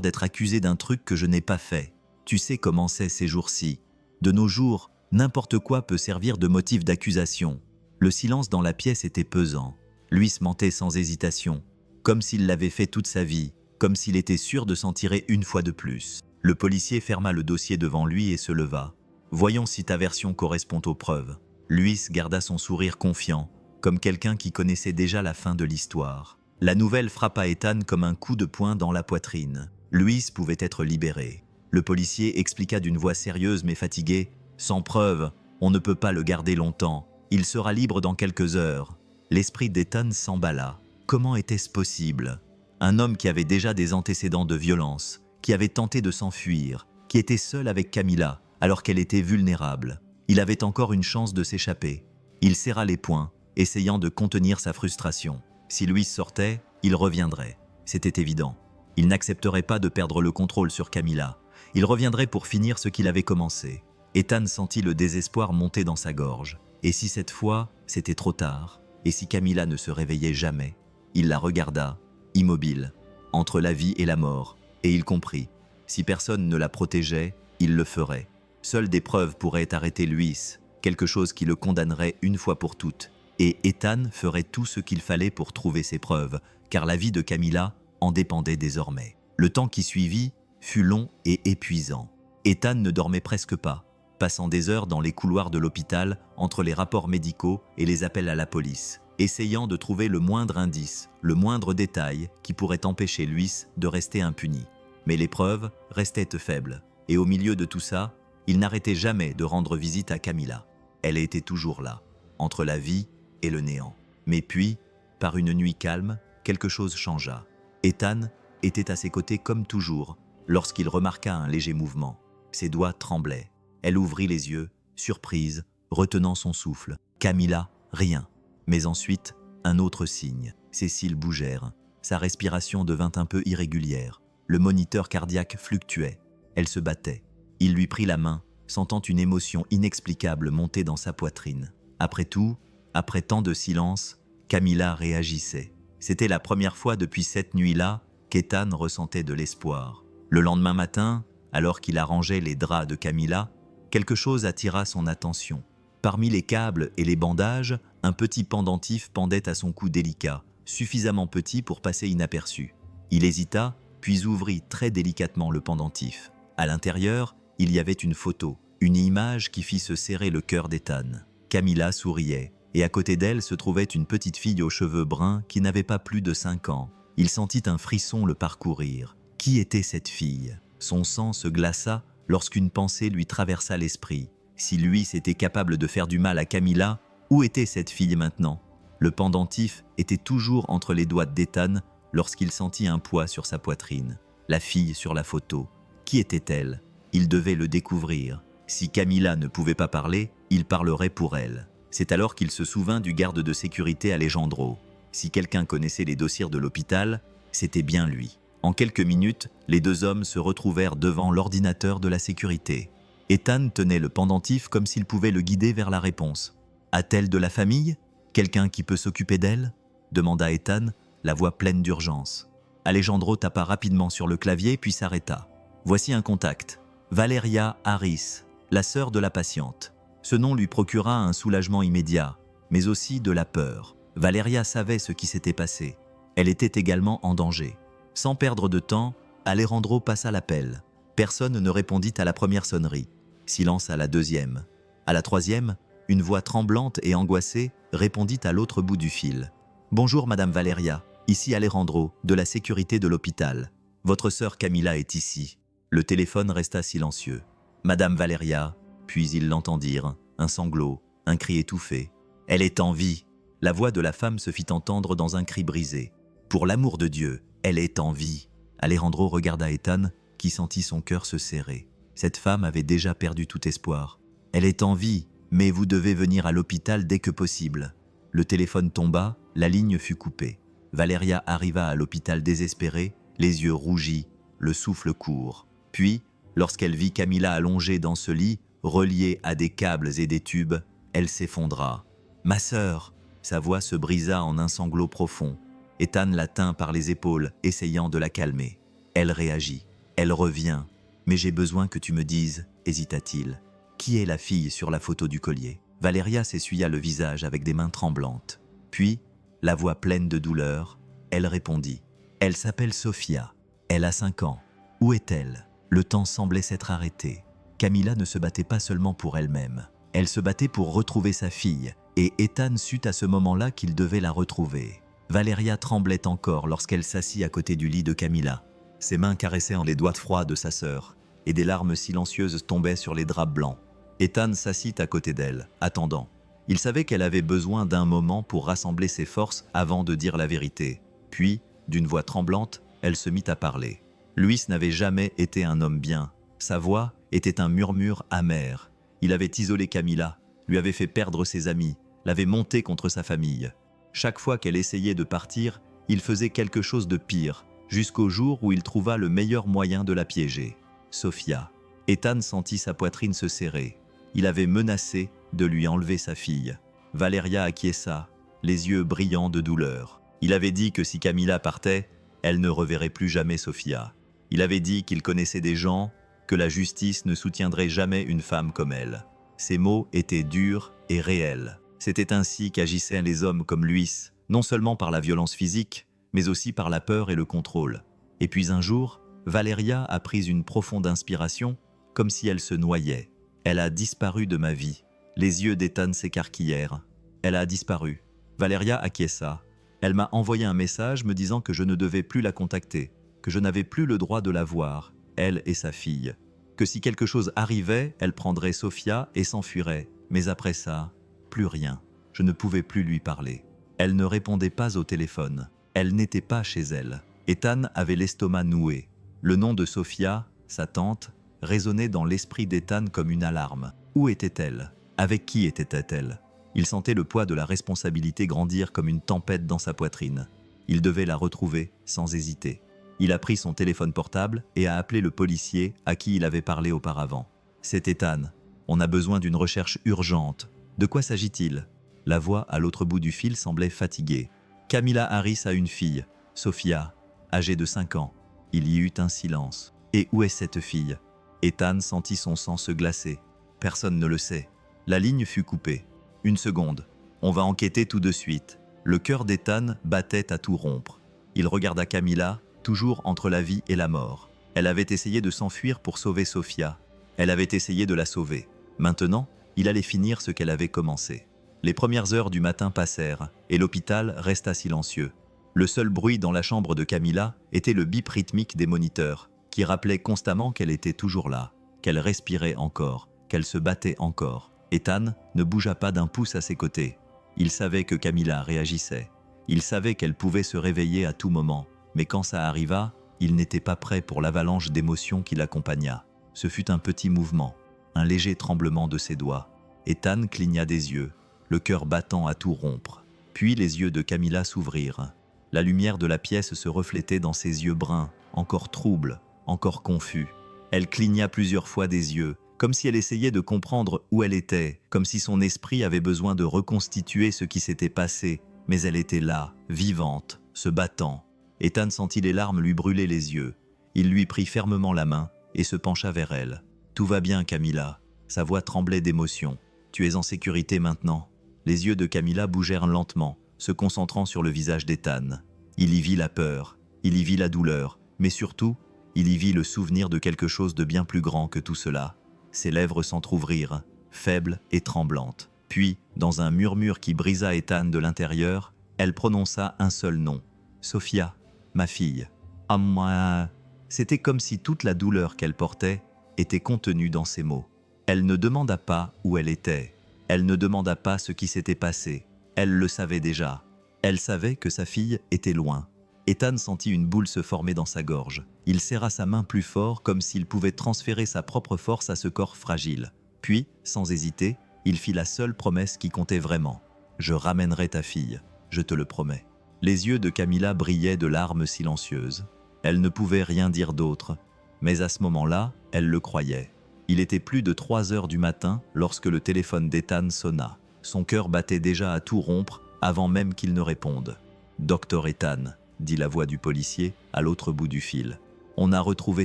d'être accusé d'un truc que je n'ai pas fait. Tu sais comment c'est ces jours-ci. De nos jours, n'importe quoi peut servir de motif d'accusation. Le silence dans la pièce était pesant. Lui se mentait sans hésitation, comme s'il l'avait fait toute sa vie, comme s'il était sûr de s'en tirer une fois de plus. Le policier ferma le dossier devant lui et se leva. Voyons si ta version correspond aux preuves. Luis garda son sourire confiant, comme quelqu'un qui connaissait déjà la fin de l'histoire. La nouvelle frappa Ethan comme un coup de poing dans la poitrine. Luis pouvait être libéré. Le policier expliqua d'une voix sérieuse mais fatiguée. Sans preuve, on ne peut pas le garder longtemps. Il sera libre dans quelques heures. L'esprit d'Ethan s'emballa. Comment était-ce possible? Un homme qui avait déjà des antécédents de violence, qui avait tenté de s'enfuir, qui était seul avec Camilla alors qu'elle était vulnérable. Il avait encore une chance de s'échapper. Il serra les poings, essayant de contenir sa frustration. Si Luis sortait, il reviendrait. C'était évident. Il n'accepterait pas de perdre le contrôle sur Camilla. Il reviendrait pour finir ce qu'il avait commencé. Ethan sentit le désespoir monter dans sa gorge. Et si cette fois, c'était trop tard? Et si Camilla ne se réveillait jamais? Il la regarda, immobile, entre la vie et la mort, et il comprit. Si personne ne la protégeait, il le ferait. Seules des preuves pourraient arrêter Luis, quelque chose qui le condamnerait une fois pour toutes. Et Ethan ferait tout ce qu'il fallait pour trouver ces preuves, car la vie de Camilla en dépendait désormais. Le temps qui suivit fut long et épuisant. Ethan ne dormait presque pas, passant des heures dans les couloirs de l'hôpital entre les rapports médicaux et les appels à la police, essayant de trouver le moindre indice, le moindre détail qui pourrait empêcher Luis de rester impuni. Mais les preuves restaient faibles, et au milieu de tout ça, il n'arrêtait jamais de rendre visite à Camilla. Elle était toujours là, entre la vie et le néant. Mais puis, par une nuit calme, quelque chose changea. Ethan était à ses côtés comme toujours, lorsqu'il remarqua un léger mouvement. Ses doigts tremblaient. Elle ouvrit les yeux, surprise, retenant son souffle. Camilla, rien. Mais ensuite, un autre signe. Ses cils bougèrent. Sa respiration devint un peu irrégulière. Le moniteur cardiaque fluctuait. Elle se battait. Il lui prit la main, sentant une émotion inexplicable monter dans sa poitrine. Après tout, après tant de silence, Camilla réagissait. C'était la première fois depuis cette nuit-là qu'Ethan ressentait de l'espoir. Le lendemain matin, alors qu'il arrangeait les draps de Camilla, quelque chose attira son attention. Parmi les câbles et les bandages, un petit pendentif pendait à son cou délicat, suffisamment petit pour passer inaperçu. Il hésita, puis ouvrit très délicatement le pendentif. À l'intérieur, il y avait une photo Une image qui fit se serrer le cœur d'Ethan. Camilla souriait, et à côté d'elle se trouvait une petite fille aux cheveux bruns qui n'avait pas plus de 5 ans. Il sentit un frisson le parcourir. Qui était cette fille? Son sang se glaça lorsqu'une pensée lui traversa l'esprit. Si lui s'était capable de faire du mal à Camilla, où était cette fille maintenant? Le pendentif était toujours entre les doigts d'Ethan lorsqu'il sentit un poids sur sa poitrine. La fille sur la photo. Qui était-elle? Il devait le découvrir. Si Camilla ne pouvait pas parler, il parlerait pour elle. C'est alors qu'il se souvint du garde de sécurité Alejandro. Si quelqu'un connaissait les dossiers de l'hôpital, c'était bien lui. En quelques minutes, les deux hommes se retrouvèrent devant l'ordinateur de la sécurité. Ethan tenait le pendentif comme s'il pouvait le guider vers la réponse. « A-t-elle de la famille? Quelqu'un qui peut s'occuper d'elle ?» demanda Ethan, la voix pleine d'urgence. Alejandro tapa rapidement sur le clavier puis s'arrêta. « Voici un contact. Valeria Harris, la sœur de la patiente. » Ce nom lui procura un soulagement immédiat, mais aussi de la peur. Valeria savait ce qui s'était passé. Elle était également en danger. Sans perdre de temps, Alejandro passa l'appel. Personne ne répondit à la première sonnerie. Silence à la deuxième. À la troisième, une voix tremblante et angoissée répondit à l'autre bout du fil. « Bonjour Madame Valeria, ici Alejandro, de la sécurité de l'hôpital. Votre sœur Camilla est ici. » Le téléphone resta silencieux. « Madame Valeria », puis ils l'entendirent, un sanglot, un cri étouffé. « Elle est en vie !» La voix de la femme se fit entendre dans un cri brisé. « Pour l'amour de Dieu, elle est en vie !» Alejandro regarda Ethan, qui sentit son cœur se serrer. Cette femme avait déjà perdu tout espoir. « Elle est en vie, mais vous devez venir à l'hôpital dès que possible. » Le téléphone tomba, la ligne fut coupée. Valeria arriva à l'hôpital désespérée, les yeux rougis, le souffle court. Puis, lorsqu'elle vit Camilla allongée dans ce lit, reliée à des câbles et des tubes, elle s'effondra. « Ma sœur !» Sa voix se brisa en un sanglot profond. Ethan la tint par les épaules, essayant de la calmer. Elle réagit. « Elle revient. Mais j'ai besoin que tu me dises, » hésita-t-il. « Qui est la fille sur la photo du collier ?» Valeria s'essuya le visage avec des mains tremblantes. Puis, la voix pleine de douleur, elle répondit. « Elle s'appelle Sofia. Elle a 5 ans. Où est-elle ?» Le temps semblait s'être arrêté. Camilla ne se battait pas seulement pour elle-même. Elle se battait pour retrouver sa fille, et Ethan sut à ce moment-là qu'il devait la retrouver. Valeria tremblait encore lorsqu'elle s'assit à côté du lit de Camilla. Ses mains caressaient les doigts froids de sa sœur, et des larmes silencieuses tombaient sur les draps blancs. Ethan s'assit à côté d'elle, attendant. Il savait qu'elle avait besoin d'un moment pour rassembler ses forces avant de dire la vérité. Puis, d'une voix tremblante, elle se mit à parler. Luis n'avait jamais été un homme bien. Sa voix était un murmure amer. Il avait isolé Camilla, lui avait fait perdre ses amis, l'avait montée contre sa famille. Chaque fois qu'elle essayait de partir, il faisait quelque chose de pire, jusqu'au jour où il trouva le meilleur moyen de la piéger. Sofia. Ethan sentit sa poitrine se serrer. Il avait menacé de lui enlever sa fille. Valeria acquiesça, les yeux brillants de douleur. Il avait dit que si Camilla partait, elle ne reverrait plus jamais Sofia. Il avait dit qu'il connaissait des gens, que la justice ne soutiendrait jamais une femme comme elle. Ces mots étaient durs et réels. C'était ainsi qu'agissaient les hommes comme Luis, non seulement par la violence physique, mais aussi par la peur et le contrôle. Et puis un jour, Valeria a pris une profonde inspiration, comme si elle se noyait. Elle a disparu de ma vie. Les yeux d'Ethan s'écarquillèrent. Elle a disparu. Valeria acquiesça. Elle m'a envoyé un message me disant que je ne devais plus la contacter, que je n'avais plus le droit de la voir, elle et sa fille. Que si quelque chose arrivait, elle prendrait Sofia et s'enfuirait. Mais après ça, plus rien. Je ne pouvais plus lui parler. Elle ne répondait pas au téléphone. Elle n'était pas chez elle. Ethan avait l'estomac noué. Le nom de Sofia, sa tante, résonnait dans l'esprit d'Ethan comme une alarme. Où était-elle? Avec qui était-elle? Il sentait le poids de la responsabilité grandir comme une tempête dans sa poitrine. Il devait la retrouver sans hésiter. Il a pris son téléphone portable et a appelé le policier à qui il avait parlé auparavant. « C'est Ethan. On a besoin d'une recherche urgente. De quoi s'agit-il » La voix à l'autre bout du fil semblait fatiguée. « Camilla Harris a une fille, Sofia, âgée de 5 ans. » Il y eut un silence. « Et où est cette fille » Ethan sentit son sang se glacer. Personne ne le sait. La ligne fut coupée. « 1 seconde. On va enquêter tout de suite. » Le cœur d'Ethan battait à tout rompre. Il regarda Camilla, toujours entre la vie et la mort. Elle avait essayé de s'enfuir pour sauver Sofia. Elle avait essayé de la sauver. Maintenant, il allait finir ce qu'elle avait commencé. Les premières heures du matin passèrent et l'hôpital resta silencieux. Le seul bruit dans la chambre de Camilla était le bip rythmique des moniteurs, qui rappelait constamment qu'elle était toujours là, qu'elle respirait encore, qu'elle se battait encore. Ethan ne bougea pas d'un pouce à ses côtés. Il savait que Camilla réagissait. Il savait qu'elle pouvait se réveiller à tout moment, mais quand ça arriva, il n'était pas prêt pour l'avalanche d'émotions qui l'accompagna. Ce fut un petit mouvement, un léger tremblement de ses doigts. Ethan cligna des yeux, le cœur battant à tout rompre. Puis les yeux de Camilla s'ouvrirent. La lumière de la pièce se reflétait dans ses yeux bruns, encore troubles, encore confus. Elle cligna plusieurs fois des yeux, comme si elle essayait de comprendre où elle était, comme si son esprit avait besoin de reconstituer ce qui s'était passé, mais elle était là, vivante, se battant. Ethan sentit les larmes lui brûler les yeux. Il lui prit fermement la main et se pencha vers elle. « Tout va bien, Camilla ». Sa voix tremblait d'émotion. « Tu es en sécurité maintenant ». Les yeux de Camilla bougèrent lentement, se concentrant sur le visage d'Ethan. Il y vit la peur, il y vit la douleur, mais surtout, il y vit le souvenir de quelque chose de bien plus grand que tout cela. Ses lèvres s'entr'ouvrirent, faibles et tremblantes. Puis, dans un murmure qui brisa Ethan de l'intérieur, elle prononça un seul nom. « Sophia, ma fille. » Ah moi. C'était comme si toute la douleur qu'elle portait était contenue dans ces mots. Elle ne demanda pas où elle était. Elle ne demanda pas ce qui s'était passé. Elle le savait déjà. Elle savait que sa fille était loin. Ethan sentit une boule se former dans sa gorge. Il serra sa main plus fort, comme s'il pouvait transférer sa propre force à ce corps fragile. Puis, sans hésiter, il fit la seule promesse qui comptait vraiment. « Je ramènerai ta fille, je te le promets. » Les yeux de Camilla brillaient de larmes silencieuses. Elle ne pouvait rien dire d'autre, mais à ce moment-là, elle le croyait. Il était plus de 3 heures du matin lorsque le téléphone d'Ethan sonna. Son cœur battait déjà à tout rompre avant même qu'il ne réponde. « Docteur Ethan », dit la voix du policier à l'autre bout du fil. « On a retrouvé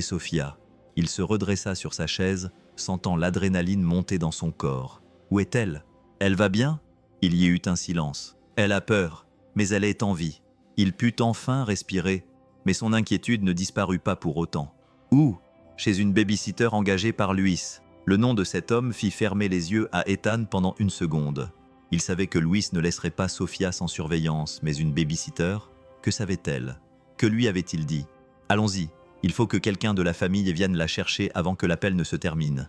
Sophia. » Il se redressa sur sa chaise, sentant l'adrénaline monter dans son corps. « Où est-elle ? Elle va bien ?» Il y eut un silence. « Elle a peur, mais elle est en vie. » Il put enfin respirer, mais son inquiétude ne disparut pas pour autant. « Où ? » Chez une babysitter engagée par Luis. Le nom de cet homme fit fermer les yeux à Ethan pendant une seconde. Il savait que Luis ne laisserait pas Sophia sans surveillance, mais une babysitter, que savait-elle? Que lui avait-il dit? « Allons-y, il faut que quelqu'un de la famille vienne la chercher avant que l'appel ne se termine. »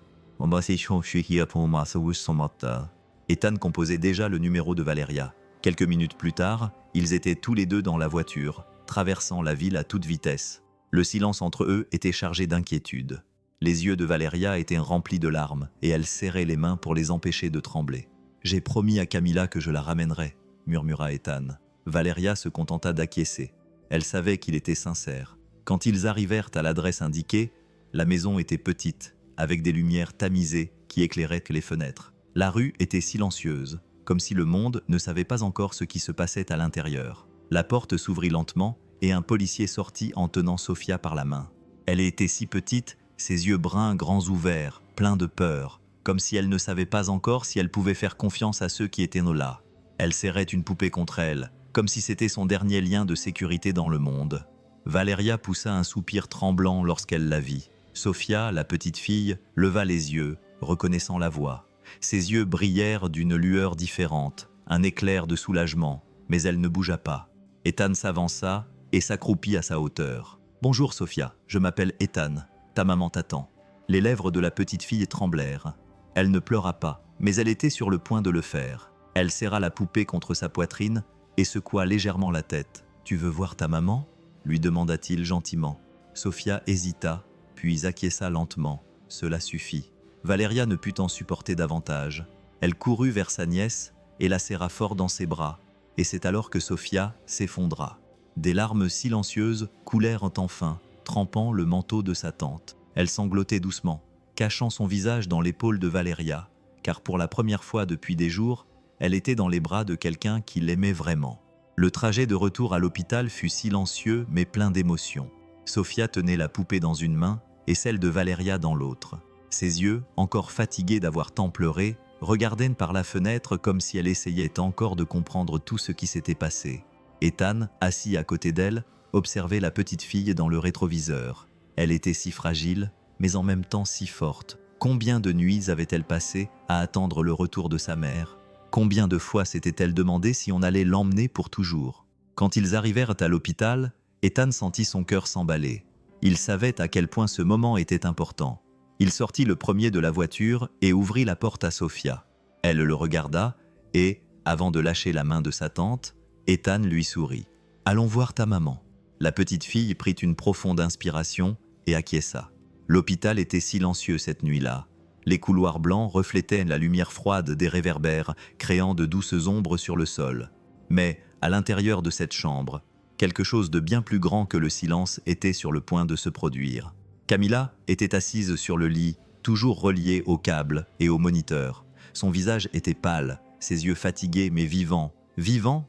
Ethan composait déjà le numéro de Valeria. Quelques minutes plus tard, ils étaient tous les deux dans la voiture, traversant la ville à toute vitesse. Le silence entre eux était chargé d'inquiétude. Les yeux de Valeria étaient remplis de larmes et elle serrait les mains pour les empêcher de trembler. « J'ai promis à Camilla que je la ramènerais », murmura Ethan. Valeria se contenta d'acquiescer. Elle savait qu'il était sincère. Quand ils arrivèrent à l'adresse indiquée, la maison était petite, avec des lumières tamisées qui éclairaient les fenêtres. La rue était silencieuse, comme si le monde ne savait pas encore ce qui se passait à l'intérieur. La porte s'ouvrit lentement et un policier sortit en tenant Sophia par la main. Elle était si petite, ses yeux bruns grands ouverts, pleins de peur, comme si elle ne savait pas encore si elle pouvait faire confiance à ceux qui étaient là. Elle serrait une poupée contre elle, comme si c'était son dernier lien de sécurité dans le monde. Valeria poussa un soupir tremblant lorsqu'elle la vit. Sophia, la petite fille, leva les yeux, reconnaissant la voix. Ses yeux brillèrent d'une lueur différente, un éclair de soulagement, mais elle ne bougea pas. Ethan s'avança et s'accroupit à sa hauteur. « Bonjour Sophia, je m'appelle Ethan, ta maman t'attend. » Les lèvres de la petite fille tremblèrent. Elle ne pleura pas, mais elle était sur le point de le faire. Elle serra la poupée contre sa poitrine et secoua légèrement la tête. « Tu veux voir ta maman ?» lui demanda-t-il gentiment. Sophia hésita, puis acquiesça lentement. Cela suffit. Valeria ne put en supporter davantage. Elle courut vers sa nièce et la serra fort dans ses bras. Et c'est alors que Sophia s'effondra. Des larmes silencieuses coulèrent enfin, trempant le manteau de sa tante. Elle sanglotait doucement, cachant son visage dans l'épaule de Valeria, car pour la première fois depuis des jours, elle était dans les bras de quelqu'un qui l'aimait vraiment. Le trajet de retour à l'hôpital fut silencieux mais plein d'émotions. Sophia tenait la poupée dans une main et celle de Valeria dans l'autre. Ses yeux, encore fatigués d'avoir tant pleuré, regardaient par la fenêtre comme si elle essayait encore de comprendre tout ce qui s'était passé. Ethan, assis à côté d'elle, observait la petite fille dans le rétroviseur. Elle était si fragile, mais en même temps si forte, Combien de nuits avait-elle passé à attendre le retour de sa mère? Combien de fois s'était-elle demandé si on allait l'emmener pour toujours? Quand ils arrivèrent à l'hôpital, Ethan sentit son cœur s'emballer. Il savait à quel point ce moment était important. Il sortit le premier de la voiture et ouvrit la porte à Sophia. Elle le regarda et, avant de lâcher la main de sa tante, Ethan lui sourit. « Allons voir ta maman. » La petite fille prit une profonde inspiration et acquiesça. L'hôpital était silencieux cette nuit-là. Les couloirs blancs reflétaient la lumière froide des réverbères, créant de douces ombres sur le sol. Mais, à l'intérieur de cette chambre, quelque chose de bien plus grand que le silence était sur le point de se produire. Camilla était assise sur le lit, toujours reliée au câble et au moniteur. Son visage était pâle, ses yeux fatigués mais vivants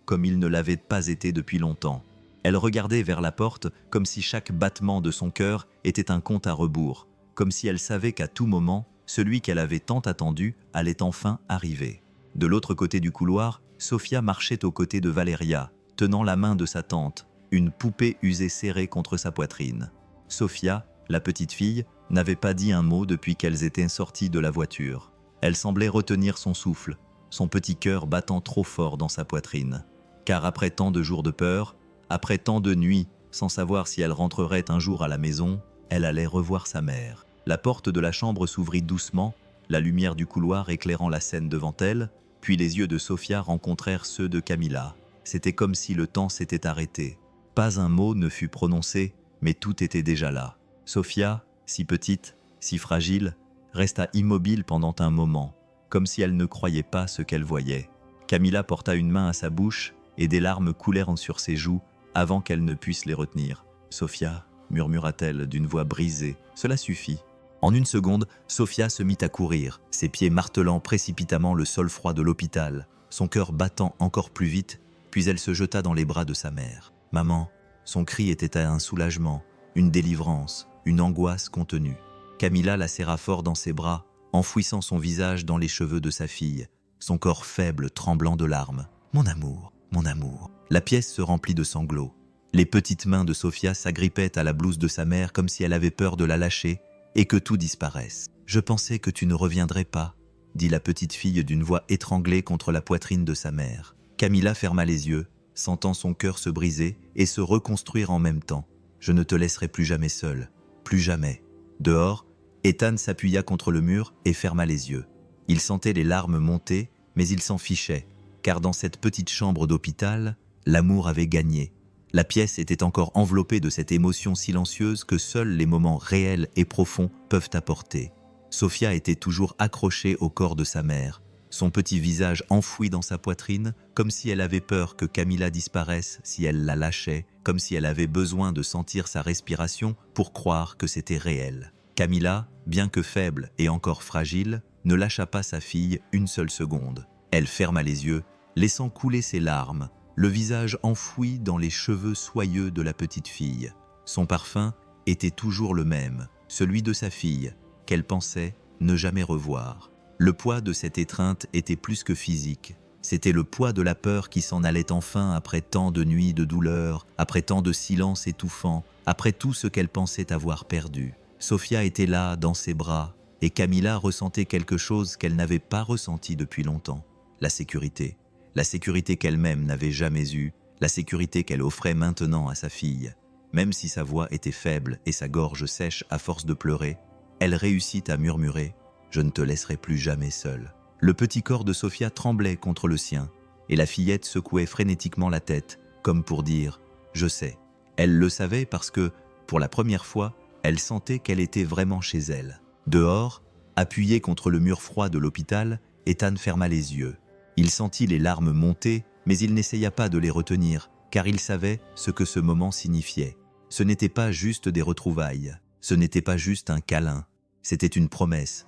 comme ils ne l'avaient pas été depuis longtemps. Elle regardait vers la porte comme si chaque battement de son cœur était un compte à rebours, comme si elle savait qu'à tout moment, celui qu'elle avait tant attendu allait enfin arriver. De l'autre côté du couloir, Sophia marchait aux côtés de Valeria, tenant la main de sa tante, une poupée usée serrée contre sa poitrine. Sophia, la petite fille, n'avait pas dit un mot depuis qu'elles étaient sorties de la voiture. Elle semblait retenir son souffle, son petit cœur battant trop fort dans sa poitrine. Car après tant de jours de peur, après tant de nuits, sans savoir si elle rentrerait un jour à la maison, elle allait revoir sa mère. La porte de la chambre s'ouvrit doucement, la lumière du couloir éclairant la scène devant elle, puis les yeux de Sophia rencontrèrent ceux de Camilla. C'était comme si le temps s'était arrêté. Pas un mot ne fut prononcé, mais tout était déjà là. Sophia, si petite, si fragile, resta immobile pendant un moment, comme si elle ne croyait pas ce qu'elle voyait. Camilla porta une main à sa bouche et des larmes coulèrent sur ses joues avant qu'elle ne puisse les retenir. « Sophia » murmura-t-elle d'une voix brisée, « cela suffit. » En une seconde, Sophia se mit à courir, ses pieds martelant précipitamment le sol froid de l'hôpital, son cœur battant encore plus vite, puis elle se jeta dans les bras de sa mère. « Maman !» Son cri était un soulagement, une délivrance, une angoisse contenue. Camilla la serra fort dans ses bras, enfouissant son visage dans les cheveux de sa fille, son corps faible tremblant de larmes. « Mon amour, mon amour !» La pièce se remplit de sanglots. Les petites mains de Sophia s'agrippaient à la blouse de sa mère comme si elle avait peur de la lâcher et que tout disparaisse. « Je pensais que tu ne reviendrais pas », dit la petite fille d'une voix étranglée contre la poitrine de sa mère. Camilla ferma les yeux, sentant son cœur se briser et se reconstruire en même temps. « Je ne te laisserai plus jamais seule, plus jamais. » Dehors, Ethan s'appuya contre le mur et ferma les yeux. Il sentait les larmes monter, mais il s'en fichait, car dans cette petite chambre d'hôpital, l'amour avait gagné. La pièce était encore enveloppée de cette émotion silencieuse que seuls les moments réels et profonds peuvent apporter. Sophia était toujours accrochée au corps de sa mère, son petit visage enfoui dans sa poitrine, comme si elle avait peur que Camilla disparaisse si elle la lâchait, comme si elle avait besoin de sentir sa respiration pour croire que c'était réel. Camilla, bien que faible et encore fragile, ne lâcha pas sa fille une seule seconde. Elle ferma les yeux, laissant couler ses larmes, le visage enfoui dans les cheveux soyeux de la petite fille. Son parfum était toujours le même, celui de sa fille, qu'elle pensait ne jamais revoir. Le poids de cette étreinte était plus que physique. C'était le poids de la peur qui s'en allait enfin après tant de nuits de douleur, après tant de silence étouffant, après tout ce qu'elle pensait avoir perdu. Sophia était là, dans ses bras, et Camilla ressentait quelque chose qu'elle n'avait pas ressenti depuis longtemps. La sécurité qu'elle-même n'avait jamais eue, la sécurité qu'elle offrait maintenant à sa fille. Même si sa voix était faible et sa gorge sèche à force de pleurer, elle réussit à murmurer « Je ne te laisserai plus jamais seule ». Le petit corps de Sophia tremblait contre le sien, et la fillette secouait frénétiquement la tête, comme pour dire « Je sais ». Elle le savait parce que, pour la première fois, elle sentait qu'elle était vraiment chez elle. Dehors, appuyé contre le mur froid de l'hôpital, Ethan ferma les yeux. Il sentit les larmes monter, mais il n'essaya pas de les retenir, car il savait ce que ce moment signifiait. Ce n'était pas juste des retrouvailles, ce n'était pas juste un câlin, c'était une promesse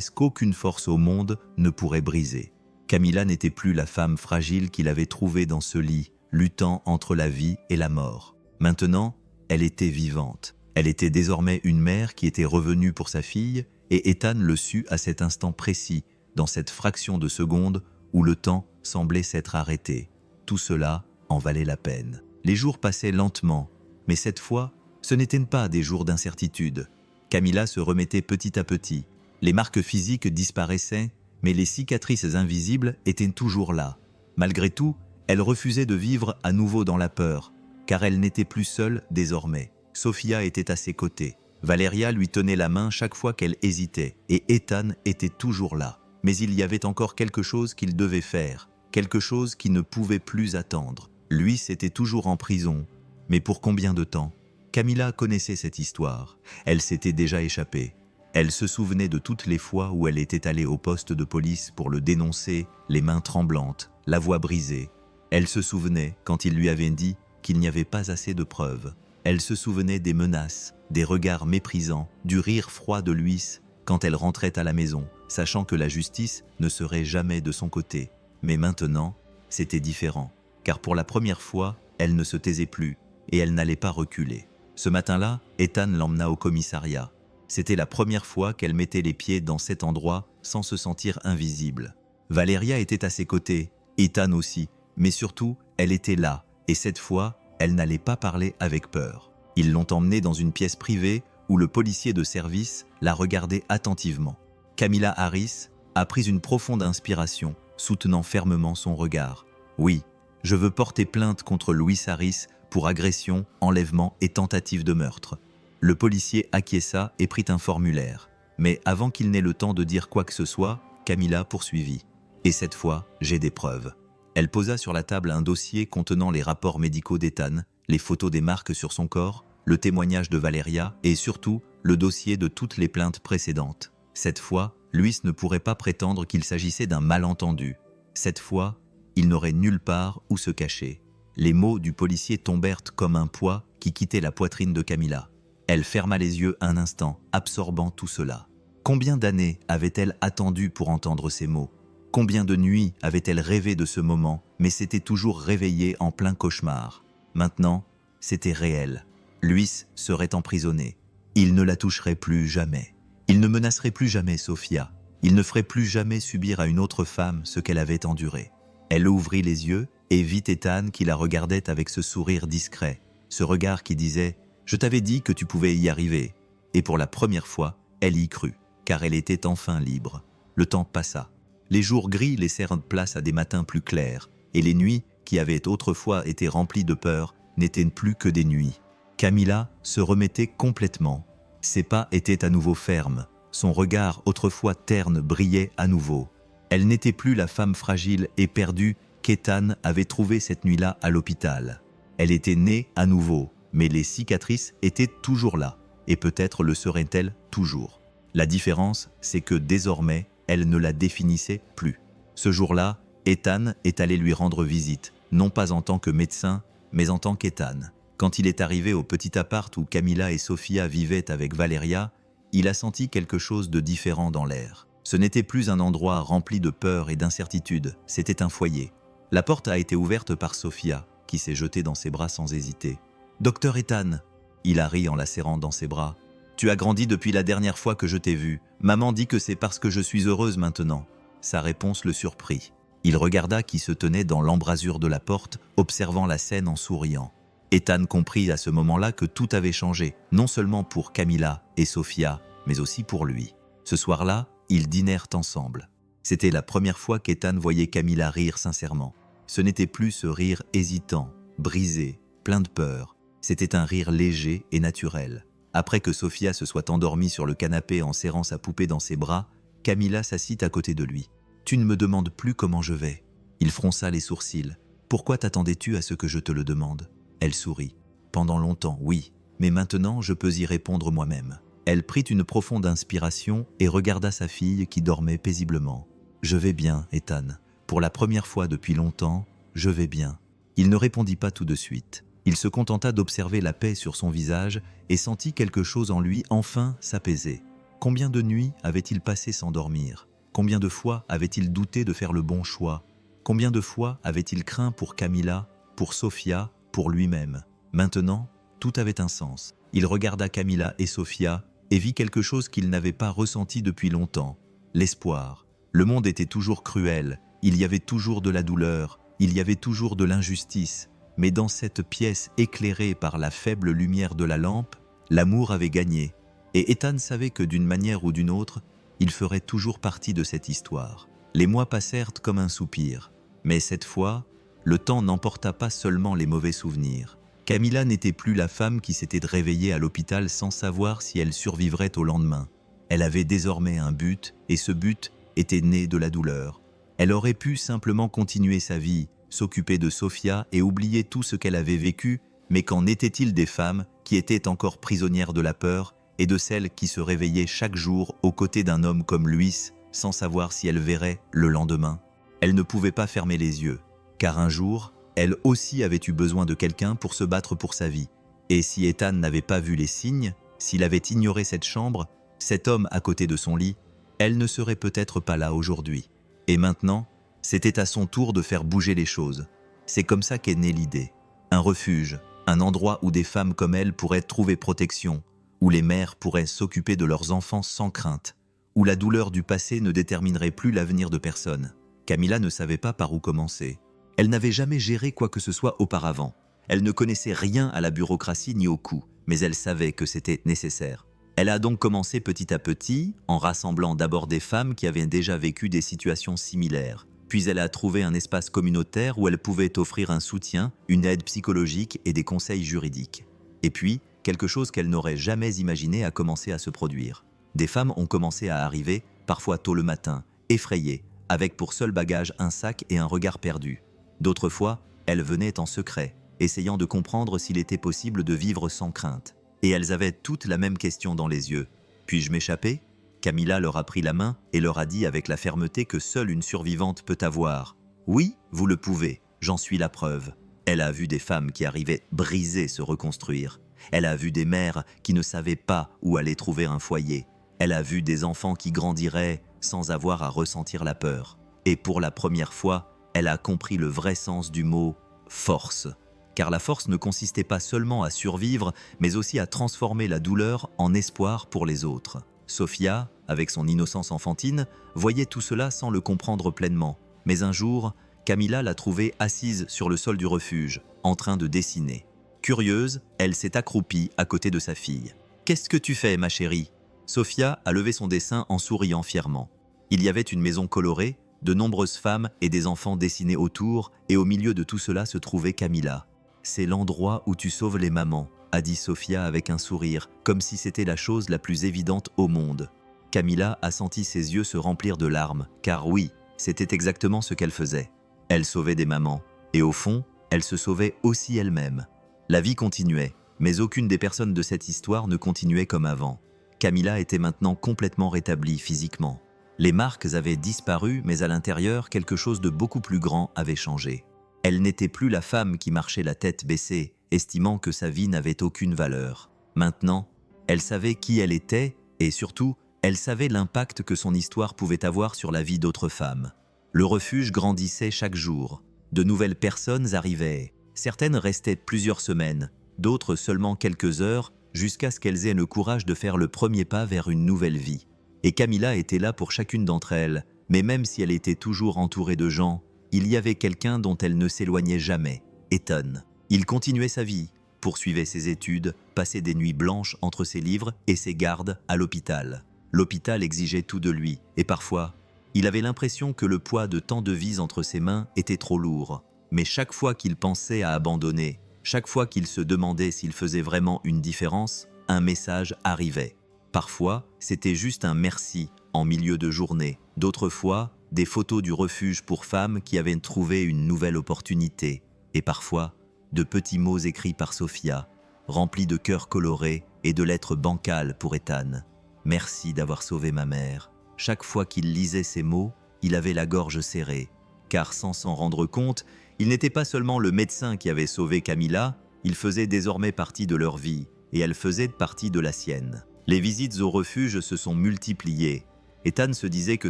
qu'aucune force au monde ne pourrait briser. Camilla n'était plus la femme fragile qu'il avait trouvée dans ce lit, luttant entre la vie et la mort. Maintenant, elle était vivante. Elle était désormais une mère qui était revenue pour sa fille, et Ethan le sut à cet instant précis, dans cette fraction de seconde où le temps semblait s'être arrêté. Tout cela en valait la peine. Les jours passaient lentement, mais cette fois, ce n'étaient pas des jours d'incertitude. Camilla se remettait petit à petit. Les marques physiques disparaissaient, mais les cicatrices invisibles étaient toujours là. Malgré tout, elle refusait de vivre à nouveau dans la peur, car elle n'était plus seule désormais. Sofia était à ses côtés. Valeria lui tenait la main chaque fois qu'elle hésitait, et Ethan était toujours là. Mais il y avait encore quelque chose qu'il devait faire, quelque chose qui ne pouvait plus attendre. Lui, c'était toujours en prison. Mais pour combien de temps? Camilla connaissait cette histoire. Elle s'était déjà échappée. Elle se souvenait de toutes les fois où elle était allée au poste de police pour le dénoncer, les mains tremblantes, la voix brisée. Elle se souvenait quand il lui avait dit qu'il n'y avait pas assez de preuves. Elle se souvenait des menaces, des regards méprisants, du rire froid de Luis quand elle rentrait à la maison, sachant que la justice ne serait jamais de son côté. Mais maintenant, c'était différent, car pour la première fois, elle ne se taisait plus et elle n'allait pas reculer. Ce matin-là, Ethan l'emmena au commissariat. C'était la première fois qu'elle mettait les pieds dans cet endroit sans se sentir invisible. Valeria était à ses côtés, Ethan aussi, mais surtout, elle était là, et cette fois, elle n'allait pas parler avec peur. Ils l'ont emmenée dans une pièce privée où le policier de service la regardait attentivement. Camilla Harris a pris une profonde inspiration, soutenant fermement son regard. « Oui, je veux porter plainte contre Luis Harris pour agression, enlèvement et tentative de meurtre. » Le policier acquiesça et prit un formulaire. Mais avant qu'il n'ait le temps de dire quoi que ce soit, Camilla poursuivit. « Et cette fois, j'ai des preuves. » Elle posa sur la table un dossier contenant les rapports médicaux d'Ethan, les photos des marques sur son corps, le témoignage de Valeria et surtout le dossier de toutes les plaintes précédentes. Cette fois, Luis ne pourrait pas prétendre qu'il s'agissait d'un malentendu. Cette fois, il n'aurait nulle part où se cacher. Les mots du policier tombèrent comme un poids qui quittait la poitrine de Camilla. Elle ferma les yeux un instant, absorbant tout cela. Combien d'années avait-elle attendu pour entendre ces mots? Combien de nuits avait-elle rêvé de ce moment, mais s'était toujours réveillée en plein cauchemar? Maintenant, c'était réel. Luis serait emprisonné. Il ne la toucherait plus jamais. Il ne menacerait plus jamais Sofia. Il ne ferait plus jamais subir à une autre femme ce qu'elle avait enduré. Elle ouvrit les yeux et vit Ethan qui la regardait avec ce sourire discret, ce regard qui disait « Je t'avais dit que tu pouvais y arriver ». Et pour la première fois, elle y crut, car elle était enfin libre. Le temps passa. Les jours gris laissèrent place à des matins plus clairs, et les nuits, qui avaient autrefois été remplies de peur, n'étaient plus que des nuits. Camilla se remettait complètement. Ses pas étaient à nouveau fermes, son regard autrefois terne brillait à nouveau. Elle n'était plus la femme fragile et perdue qu'Ethan avait trouvée cette nuit-là à l'hôpital. Elle était née à nouveau, mais les cicatrices étaient toujours là, et peut-être le seraient-elles toujours. La différence, c'est que désormais, elle ne la définissait plus. Ce jour-là, Ethan est allé lui rendre visite, non pas en tant que médecin, mais en tant qu'Ethan. Quand il est arrivé au petit appart où Camilla et Sofia vivaient avec Valeria, il a senti quelque chose de différent dans l'air. Ce n'était plus un endroit rempli de peur et d'incertitude, c'était un foyer. La porte a été ouverte par Sofia, qui s'est jetée dans ses bras sans hésiter. « Docteur Ethan !» Il a ri en la serrant dans ses bras. « Tu as grandi depuis la dernière fois que je t'ai vu. Maman dit que c'est parce que je suis heureuse maintenant. » Sa réponse le surprit. Il regarda qui se tenait dans l'embrasure de la porte, observant la scène en souriant. Ethan comprit à ce moment-là que tout avait changé, non seulement pour Camilla et Sofia, mais aussi pour lui. Ce soir-là, ils dînèrent ensemble. C'était la première fois qu'Ethan voyait Camilla rire sincèrement. Ce n'était plus ce rire hésitant, brisé, plein de peur. C'était un rire léger et naturel. Après que Sofia se soit endormie sur le canapé en serrant sa poupée dans ses bras, Camilla s'assit à côté de lui. « Tu ne me demandes plus comment je vais ?» Il fronça les sourcils. « Pourquoi t'attendais-tu à ce que je te le demande ?» Elle sourit. « Pendant longtemps, oui, mais maintenant je peux y répondre moi-même. » Elle prit une profonde inspiration et regarda sa fille qui dormait paisiblement. « Je vais bien, Ethan. Pour la première fois depuis longtemps, je vais bien. » Il ne répondit pas tout de suite. Il se contenta d'observer la paix sur son visage et sentit quelque chose en lui enfin s'apaiser. Combien de nuits avait-il passé sans dormir? Combien de fois avait-il douté de faire le bon choix? Combien de fois avait-il craint pour Camilla, pour Sofia, pour lui-même? Maintenant, tout avait un sens. Il regarda Camilla et Sofia et vit quelque chose qu'il n'avait pas ressenti depuis longtemps. L'espoir. Le monde était toujours cruel, il y avait toujours de la douleur, il y avait toujours de l'injustice. Mais dans cette pièce éclairée par la faible lumière de la lampe, l'amour avait gagné. Et Ethan savait que d'une manière ou d'une autre, il ferait toujours partie de cette histoire. Les mois passèrent comme un soupir, mais cette fois, le temps n'emporta pas seulement les mauvais souvenirs. Camilla n'était plus la femme qui s'était réveillée à l'hôpital sans savoir si elle survivrait au lendemain. Elle avait désormais un but, et ce but était né de la douleur. Elle aurait pu simplement continuer sa vie, s'occuper de Sofia et oublier tout ce qu'elle avait vécu, mais qu'en était-il des femmes qui étaient encore prisonnières de la peur et de celles qui se réveillaient chaque jour aux côtés d'un homme comme Luis, sans savoir si elles verraient le lendemain? Elle ne pouvait pas fermer les yeux, car un jour, elle aussi avait eu besoin de quelqu'un pour se battre pour sa vie. Et si Ethan n'avait pas vu les signes, s'il avait ignoré cette chambre, cet homme à côté de son lit, elle ne serait peut-être pas là aujourd'hui. Et maintenant, c'était à son tour de faire bouger les choses. C'est comme ça qu'est née l'idée. Un refuge, un endroit où des femmes comme elle pourraient trouver protection, où les mères pourraient s'occuper de leurs enfants sans crainte, où la douleur du passé ne déterminerait plus l'avenir de personne. Camilla ne savait pas par où commencer. Elle n'avait jamais géré quoi que ce soit auparavant. Elle ne connaissait rien à la bureaucratie ni au coût, mais elle savait que c'était nécessaire. Elle a donc commencé petit à petit, en rassemblant d'abord des femmes qui avaient déjà vécu des situations similaires. Puis elle a trouvé un espace communautaire où elle pouvait offrir un soutien, une aide psychologique et des conseils juridiques. Et puis, quelque chose qu'elle n'aurait jamais imaginé a commencé à se produire. Des femmes ont commencé à arriver, parfois tôt le matin, effrayées, avec pour seul bagage un sac et un regard perdu. D'autres fois, elles venaient en secret, essayant de comprendre s'il était possible de vivre sans crainte. Et elles avaient toutes la même question dans les yeux. Puis-je m'échapper ? Camilla leur a pris la main et leur a dit avec la fermeté que seule une survivante peut avoir. Oui, vous le pouvez, j'en suis la preuve. Elle a vu des femmes qui arrivaient brisées se reconstruire. Elle a vu des mères qui ne savaient pas où aller trouver un foyer. Elle a vu des enfants qui grandiraient sans avoir à ressentir la peur. Et pour la première fois, elle a compris le vrai sens du mot « force ». Car la force ne consistait pas seulement à survivre, mais aussi à transformer la douleur en espoir pour les autres. Sofia, avec son innocence enfantine, voyait tout cela sans le comprendre pleinement. Mais un jour, Camilla l'a trouvée assise sur le sol du refuge, en train de dessiner. Curieuse, elle s'est accroupie à côté de sa fille. « Qu'est-ce que tu fais, ma chérie ?» Sofia a levé son dessin en souriant fièrement. Il y avait une maison colorée, de nombreuses femmes et des enfants dessinés autour, et au milieu de tout cela se trouvait Camilla. « C'est l'endroit où tu sauves les mamans », a dit Sofia avec un sourire, comme si c'était la chose la plus évidente au monde. Camilla a senti ses yeux se remplir de larmes, car oui, c'était exactement ce qu'elle faisait. Elle sauvait des mamans, et au fond, elle se sauvait aussi elle-même. La vie continuait, mais aucune des personnes de cette histoire ne continuait comme avant. Camilla était maintenant complètement rétablie physiquement. Les marques avaient disparu, mais à l'intérieur, quelque chose de beaucoup plus grand avait changé. Elle n'était plus la femme qui marchait la tête baissée, estimant que sa vie n'avait aucune valeur. Maintenant, elle savait qui elle était et surtout, elle savait l'impact que son histoire pouvait avoir sur la vie d'autres femmes. Le refuge grandissait chaque jour. De nouvelles personnes arrivaient. Certaines restaient plusieurs semaines, d'autres seulement quelques heures, jusqu'à ce qu'elles aient le courage de faire le premier pas vers une nouvelle vie. Et Camilla était là pour chacune d'entre elles, mais même si elle était toujours entourée de gens, il y avait quelqu'un dont elle ne s'éloignait jamais, Ethan. Il continuait sa vie, poursuivait ses études, passait des nuits blanches entre ses livres et ses gardes à l'hôpital. L'hôpital exigeait tout de lui, et parfois, il avait l'impression que le poids de tant de vies entre ses mains était trop lourd. Mais chaque fois qu'il pensait à abandonner, chaque fois qu'il se demandait s'il faisait vraiment une différence, un message arrivait. Parfois, c'était juste un merci en milieu de journée. D'autres fois, des photos du refuge pour femmes qui avaient trouvé une nouvelle opportunité. Et parfois, de petits mots écrits par Sofia, remplis de cœurs colorés et de lettres bancales pour Ethan. « Merci d'avoir sauvé ma mère ». Chaque fois qu'il lisait ces mots, il avait la gorge serrée. Car sans s'en rendre compte, il n'était pas seulement le médecin qui avait sauvé Camilla, il faisait désormais partie de leur vie, et elle faisait partie de la sienne. Les visites au refuge se sont multipliées. Ethan se disait que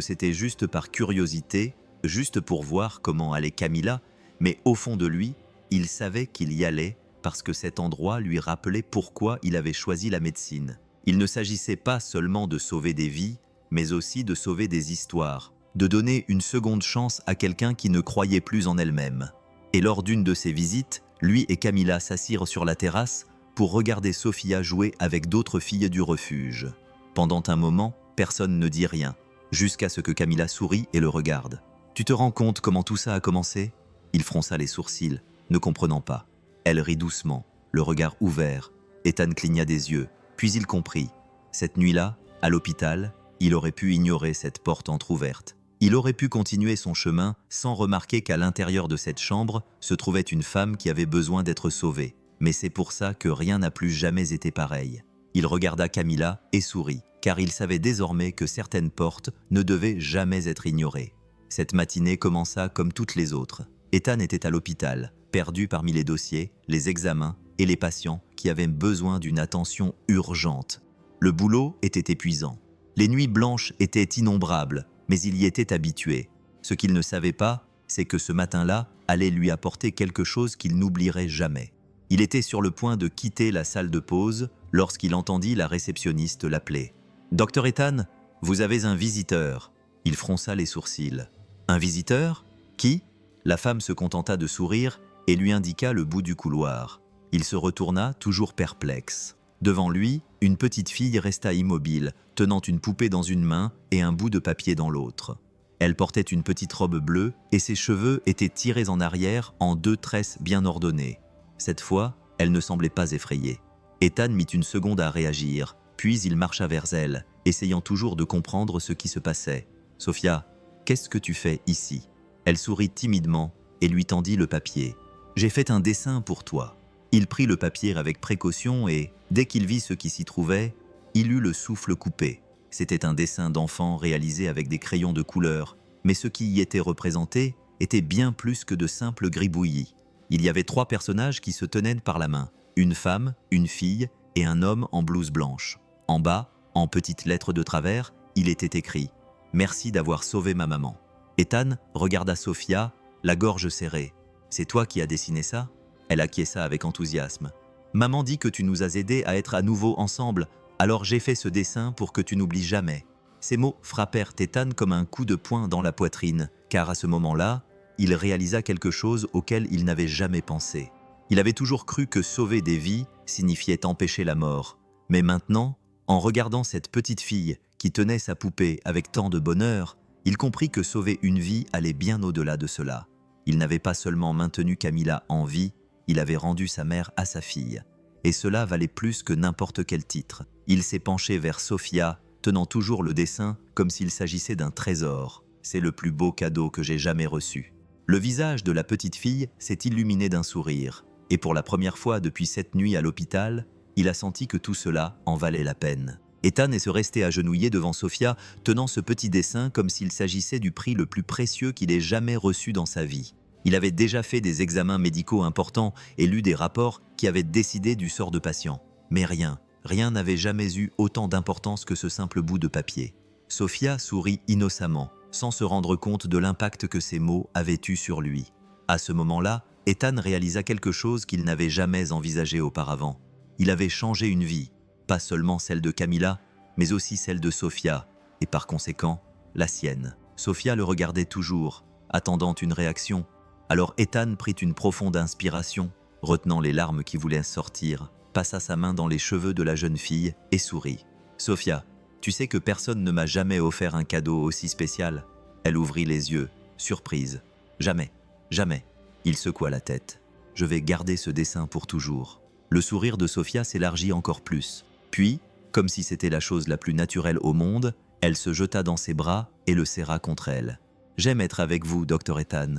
c'était juste par curiosité, juste pour voir comment allait Camilla, mais au fond de lui, il savait qu'il y allait parce que cet endroit lui rappelait pourquoi il avait choisi la médecine. Il ne s'agissait pas seulement de sauver des vies, mais aussi de sauver des histoires, de donner une seconde chance à quelqu'un qui ne croyait plus en elle-même. Et lors d'une de ces visites, lui et Camilla s'assirent sur la terrasse pour regarder Sofia jouer avec d'autres filles du refuge. Pendant un moment, personne ne dit rien, jusqu'à ce que Camilla sourit et le regarde. « Tu te rends compte comment tout ça a commencé ?» Il fronça les sourcils, ne comprenant pas. Elle rit doucement, le regard ouvert. Ethan cligna des yeux, puis il comprit. Cette nuit-là, à l'hôpital, il aurait pu ignorer cette porte entr'ouverte. Il aurait pu continuer son chemin sans remarquer qu'à l'intérieur de cette chambre se trouvait une femme qui avait besoin d'être sauvée. Mais c'est pour ça que rien n'a plus jamais été pareil. Il regarda Camilla et sourit, car il savait désormais que certaines portes ne devaient jamais être ignorées. Cette matinée commença comme toutes les autres. Ethan était à l'hôpital, perdu parmi les dossiers, les examens et les patients qui avaient besoin d'une attention urgente. Le boulot était épuisant. Les nuits blanches étaient innombrables, mais il y était habitué. Ce qu'il ne savait pas, c'est que ce matin-là allait lui apporter quelque chose qu'il n'oublierait jamais. Il était sur le point de quitter la salle de pause lorsqu'il entendit la réceptionniste l'appeler. « Docteur Ethan, vous avez un visiteur. » Il fronça les sourcils. « Un visiteur ? Qui ?» La femme se contenta de sourire et lui indiqua le bout du couloir. Il se retourna, toujours perplexe. Devant lui, une petite fille resta immobile, tenant une poupée dans une main et un bout de papier dans l'autre. Elle portait une petite robe bleue et ses cheveux étaient tirés en arrière en 2 tresses bien ordonnées. Cette fois, elle ne semblait pas effrayée. Ethan mit une seconde à réagir, puis il marcha vers elle, essayant toujours de comprendre ce qui se passait. « Sophia, qu'est-ce que tu fais ici ?» Elle sourit timidement et lui tendit le papier. « J'ai fait un dessin pour toi. » Il prit le papier avec précaution et, dès qu'il vit ce qui s'y trouvait, il eut le souffle coupé. C'était un dessin d'enfant réalisé avec des crayons de couleur, mais ce qui y était représenté était bien plus que de simples gribouillis. Il y avait 3 personnages qui se tenaient par la main, une femme, une fille et un homme en blouse blanche. En bas, en petites lettres de travers, il était écrit « Merci d'avoir sauvé ma maman ». Ethan regarda Sophia, la gorge serrée. « C'est toi qui as dessiné ça ?» Elle acquiesça avec enthousiasme. « Maman dit que tu nous as aidés à être à nouveau ensemble, alors j'ai fait ce dessin pour que tu n'oublies jamais. » Ces mots frappèrent Ethan comme un coup de poing dans la poitrine, car à ce moment-là, il réalisa quelque chose auquel il n'avait jamais pensé. Il avait toujours cru que sauver des vies signifiait empêcher la mort. Mais maintenant, en regardant cette petite fille qui tenait sa poupée avec tant de bonheur, il comprit que sauver une vie allait bien au-delà de cela. Il n'avait pas seulement maintenu Camilla en vie, il avait rendu sa mère à sa fille. Et cela valait plus que n'importe quel titre. Il s'est penché vers Sophia, tenant toujours le dessin comme s'il s'agissait d'un trésor. C'est le plus beau cadeau que j'ai jamais reçu. Le visage de la petite fille s'est illuminé d'un sourire. Et pour la première fois depuis cette nuit à l'hôpital, il a senti que tout cela en valait la peine. Ethan est resté agenouillé devant Sophia, tenant ce petit dessin comme s'il s'agissait du prix le plus précieux qu'il ait jamais reçu dans sa vie. Il avait déjà fait des examens médicaux importants et lu des rapports qui avaient décidé du sort de patients. Mais rien n'avait jamais eu autant d'importance que ce simple bout de papier. Sophia sourit innocemment, sans se rendre compte de l'impact que ces mots avaient eu sur lui. À ce moment-là, Ethan réalisa quelque chose qu'il n'avait jamais envisagé auparavant. Il avait changé une vie, pas seulement celle de Camilla, mais aussi celle de Sophia, et par conséquent, la sienne. Sophia le regardait toujours, attendant une réaction. Alors Ethan prit une profonde inspiration, retenant les larmes qui voulaient sortir, passa sa main dans les cheveux de la jeune fille et sourit. « Sophia, tu sais que personne ne m'a jamais offert un cadeau aussi spécial ?» Elle ouvrit les yeux, surprise. « Jamais, jamais. » Il secoua la tête. « Je vais garder ce dessin pour toujours. » Le sourire de Sophia s'élargit encore plus. Puis, comme si c'était la chose la plus naturelle au monde, elle se jeta dans ses bras et le serra contre elle. « J'aime être avec vous, Dr Ethan. »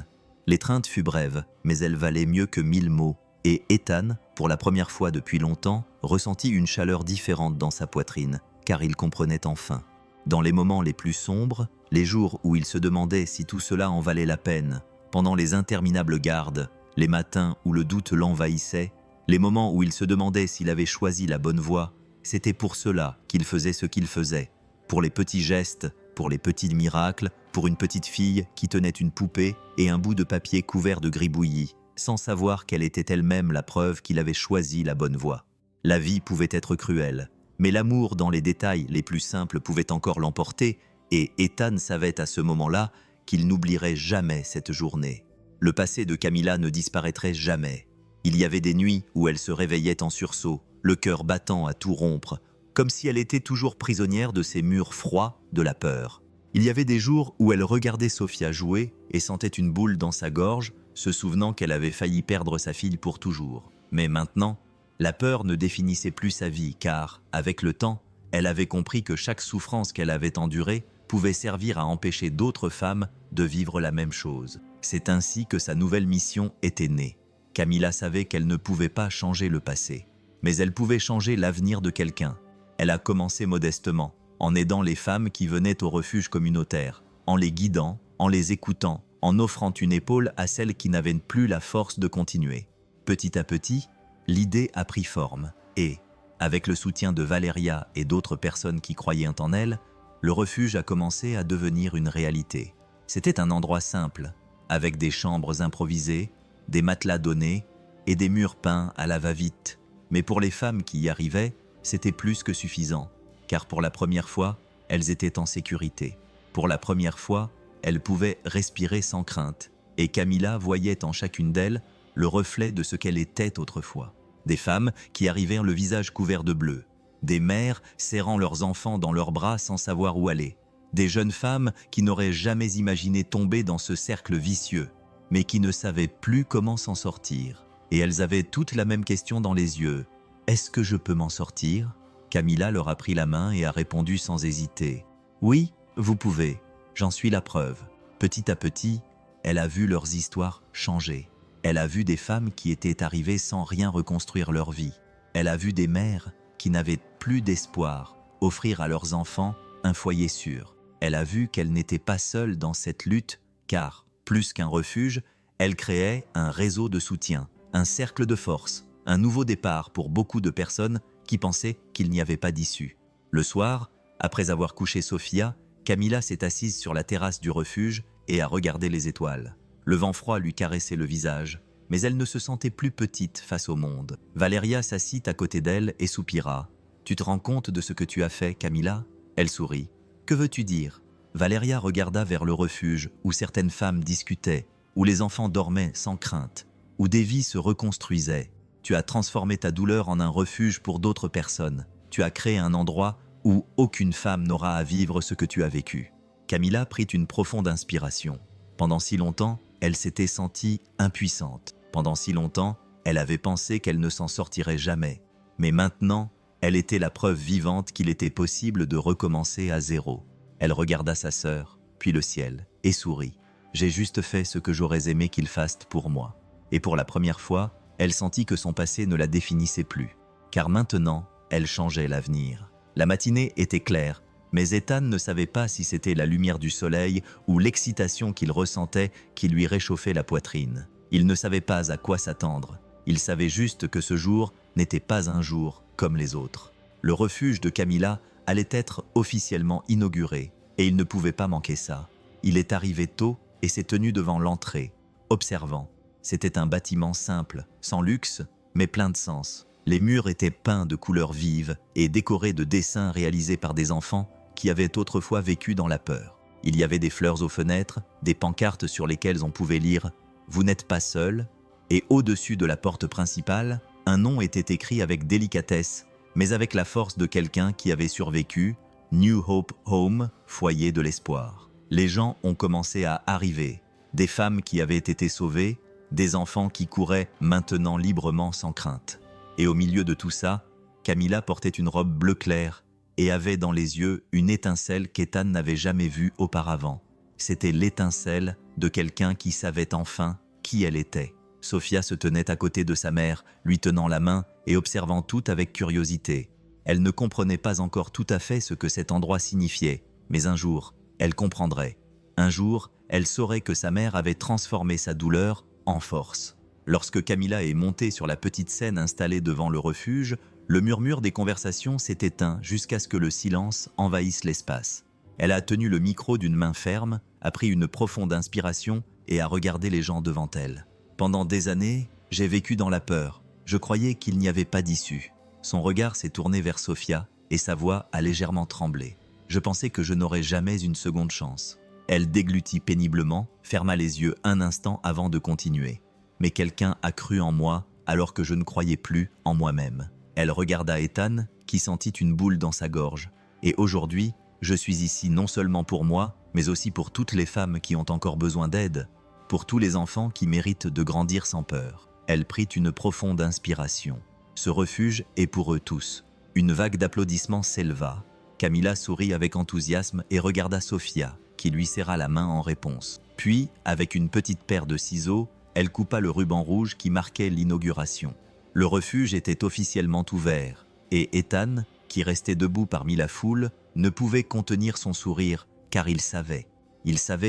L'étreinte fut brève, mais elle valait mieux que 1000 mots, et Ethan, pour la première fois depuis longtemps, ressentit une chaleur différente dans sa poitrine, car il comprenait enfin. Dans les moments les plus sombres, les jours où il se demandait si tout cela en valait la peine, pendant les interminables gardes, les matins où le doute l'envahissait, les moments où il se demandait s'il avait choisi la bonne voie, c'était pour cela qu'il faisait ce qu'il faisait, pour les petits gestes, pour les petits miracles, pour une petite fille qui tenait une poupée et un bout de papier couvert de gribouillis, sans savoir quelle était elle-même la preuve qu'il avait choisi la bonne voie. La vie pouvait être cruelle, mais l'amour dans les détails les plus simples pouvait encore l'emporter, et Ethan savait à ce moment-là qu'il n'oublierait jamais cette journée. Le passé de Camilla ne disparaîtrait jamais. Il y avait des nuits où elle se réveillait en sursaut, le cœur battant à tout rompre, comme si elle était toujours prisonnière de ces murs froids de la peur. Il y avait des jours où elle regardait Sofia jouer et sentait une boule dans sa gorge, se souvenant qu'elle avait failli perdre sa fille pour toujours. Mais maintenant, la peur ne définissait plus sa vie car, avec le temps, elle avait compris que chaque souffrance qu'elle avait endurée pouvait servir à empêcher d'autres femmes de vivre la même chose. C'est ainsi que sa nouvelle mission était née. Camila savait qu'elle ne pouvait pas changer le passé, mais elle pouvait changer l'avenir de quelqu'un. Elle a commencé modestement, en aidant les femmes qui venaient au refuge communautaire, en les guidant, en les écoutant, en offrant une épaule à celles qui n'avaient plus la force de continuer. Petit à petit, l'idée a pris forme et, avec le soutien de Valeria et d'autres personnes qui croyaient en elle, le refuge a commencé à devenir une réalité. C'était un endroit simple, avec des chambres improvisées, des matelas donnés et des murs peints à la va-vite. Mais pour les femmes qui y arrivaient, c'était plus que suffisant, car pour la première fois, elles étaient en sécurité. Pour la première fois, elles pouvaient respirer sans crainte, et Camila voyait en chacune d'elles le reflet de ce qu'elle était autrefois. Des femmes qui arrivaient le visage couvert de bleu, des mères serrant leurs enfants dans leurs bras sans savoir où aller, des jeunes femmes qui n'auraient jamais imaginé tomber dans ce cercle vicieux, mais qui ne savaient plus comment s'en sortir. Et elles avaient toutes la même question dans les yeux. « Est-ce que je peux m'en sortir ?» Camila leur a pris la main et a répondu sans hésiter. « Oui, vous pouvez, j'en suis la preuve. » Petit à petit, elle a vu leurs histoires changer. Elle a vu des femmes qui étaient arrivées sans rien reconstruire leur vie. Elle a vu des mères qui n'avaient plus d'espoir offrir à leurs enfants un foyer sûr. Elle a vu qu'elle n'était pas seule dans cette lutte, car, plus qu'un refuge, elle créait un réseau de soutien, un cercle de force, un nouveau départ pour beaucoup de personnes qui pensaient qu'il n'y avait pas d'issue. Le soir, après avoir couché Sofia, Camila s'est assise sur la terrasse du refuge et a regardé les étoiles. Le vent froid lui caressait le visage, mais elle ne se sentait plus petite face au monde. Valeria s'assit à côté d'elle et soupira. « Tu te rends compte de ce que tu as fait, Camila ?» Elle sourit. « Que veux-tu dire ?» Valeria regarda vers le refuge où certaines femmes discutaient, où les enfants dormaient sans crainte, où des vies se reconstruisaient. Tu as transformé ta douleur en un refuge pour d'autres personnes. Tu as créé un endroit où aucune femme n'aura à vivre ce que tu as vécu. Camila prit une profonde inspiration. Pendant si longtemps, elle s'était sentie impuissante. Pendant si longtemps, elle avait pensé qu'elle ne s'en sortirait jamais. Mais maintenant, elle était la preuve vivante qu'il était possible de recommencer à zéro. Elle regarda sa sœur, puis le ciel, et sourit. « J'ai juste fait ce que j'aurais aimé qu'il fasse pour moi. » Et pour la première fois, elle sentit que son passé ne la définissait plus. Car maintenant, elle changeait l'avenir. La matinée était claire, mais Ethan ne savait pas si c'était la lumière du soleil ou l'excitation qu'il ressentait qui lui réchauffait la poitrine. Il ne savait pas à quoi s'attendre. Il savait juste que ce jour n'était pas un jour comme les autres. Le refuge de Camila allait être officiellement inauguré, et il ne pouvait pas manquer ça. Il est arrivé tôt et s'est tenu devant l'entrée, observant. C'était un bâtiment simple, sans luxe, mais plein de sens. Les murs étaient peints de couleurs vives et décorés de dessins réalisés par des enfants qui avaient autrefois vécu dans la peur. Il y avait des fleurs aux fenêtres, des pancartes sur lesquelles on pouvait lire « Vous n'êtes pas seul » et au-dessus de la porte principale, un nom était écrit avec délicatesse, mais avec la force de quelqu'un qui avait survécu, « New Hope Home, foyer de l'espoir ». Les gens ont commencé à arriver, des femmes qui avaient été sauvées, des enfants qui couraient maintenant librement sans crainte. Et au milieu de tout ça, Camila portait une robe bleu clair et avait dans les yeux une étincelle qu'Ethan n'avait jamais vue auparavant. C'était l'étincelle de quelqu'un qui savait enfin qui elle était. Sofia se tenait à côté de sa mère, lui tenant la main et observant tout avec curiosité. Elle ne comprenait pas encore tout à fait ce que cet endroit signifiait, mais un jour, elle comprendrait. Un jour, elle saurait que sa mère avait transformé sa douleur en force. Lorsque Camila est montée sur la petite scène installée devant le refuge, le murmure des conversations s'est éteint jusqu'à ce que le silence envahisse l'espace. Elle a tenu le micro d'une main ferme, a pris une profonde inspiration et a regardé les gens devant elle. Pendant des années, j'ai vécu dans la peur. Je croyais qu'il n'y avait pas d'issue. Son regard s'est tourné vers Sofia et sa voix a légèrement tremblé. Je pensais que je n'aurais jamais une seconde chance. Elle déglutit péniblement, ferma les yeux un instant avant de continuer. Mais quelqu'un a cru en moi alors que je ne croyais plus en moi-même. Elle regarda Ethan, qui sentit une boule dans sa gorge. Et aujourd'hui, Je suis ici non seulement pour moi, mais aussi pour toutes les femmes qui ont encore besoin d'aide, pour tous les enfants qui méritent de grandir sans peur. » Elle prit une profonde inspiration. Ce refuge est pour eux tous. Une vague d'applaudissements s'éleva. Camilla sourit avec enthousiasme et regarda Sofia, qui lui serra la main en réponse. Puis, avec une petite paire de ciseaux, elle coupa le ruban rouge qui marquait l'inauguration. Le refuge était officiellement ouvert, et Ethan, qui restait debout parmi la foule, ne pouvait contenir son sourire, car il savait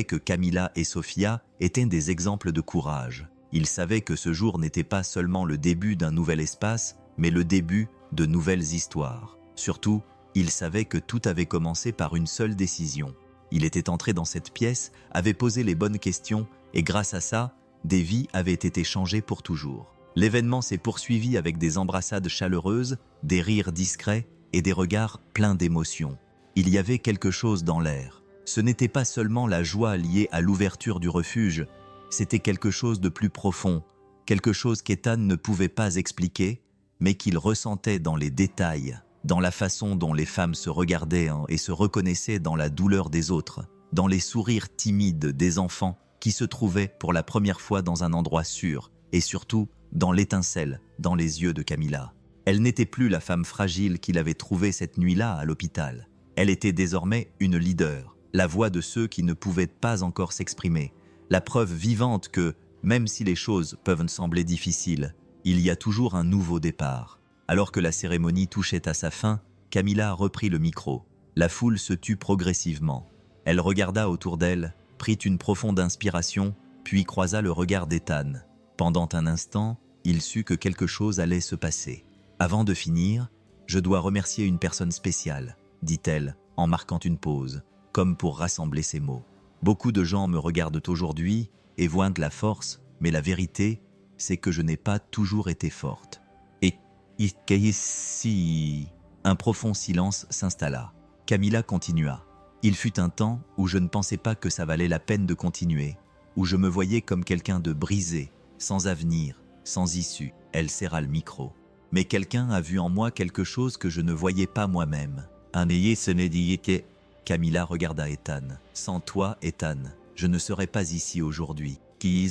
que Camilla et Sofia étaient des exemples de courage. Il savait que ce jour n'était pas seulement le début d'un nouvel espace, mais le début de nouvelles histoires. Surtout, il savait que tout avait commencé par une seule décision. Il était entré dans cette pièce, avait posé les bonnes questions, et grâce à ça, des vies avaient été changées pour toujours. L'événement s'est poursuivi avec des embrassades chaleureuses, des rires discrets et des regards pleins d'émotions. Il y avait quelque chose dans l'air. Ce n'était pas seulement la joie liée à l'ouverture du refuge, c'était quelque chose de plus profond, quelque chose qu'Ethan ne pouvait pas expliquer, mais qu'il ressentait dans les détails, dans la façon dont les femmes se regardaient et se reconnaissaient dans la douleur des autres, dans les sourires timides des enfants qui se trouvaient pour la première fois dans un endroit sûr, et surtout dans l'étincelle dans les yeux de Camilla. Elle n'était plus la femme fragile qu'il avait trouvée cette nuit-là à l'hôpital. Elle était désormais une leader, la voix de ceux qui ne pouvaient pas encore s'exprimer, la preuve vivante que, même si les choses peuvent sembler difficiles, il y a toujours un nouveau départ. Alors que la cérémonie touchait à sa fin, Camilla reprit le micro. La foule se tut progressivement. Elle regarda autour d'elle, prit une profonde inspiration, puis croisa le regard d'Ethan. Pendant un instant, il sut que quelque chose allait se passer. « Avant de finir, je dois remercier une personne spéciale, » dit-elle, en marquant une pause, comme pour rassembler ses mots. « Beaucoup de gens me regardent aujourd'hui et voient de la force, mais la vérité, c'est que je n'ai pas toujours été forte. » Et ici, un profond silence s'installa. Camilla continua. « Il fut un temps où je ne pensais pas que ça valait la peine de continuer, où je me voyais comme quelqu'un de brisé, sans avenir, sans issue. » Elle serra le micro. « Mais quelqu'un a vu en moi quelque chose que je ne voyais pas moi-même. Un ayé ce n'est dit que... » Camilla regarda Ethan. « Sans toi, Ethan, je ne serais pas ici aujourd'hui. » Il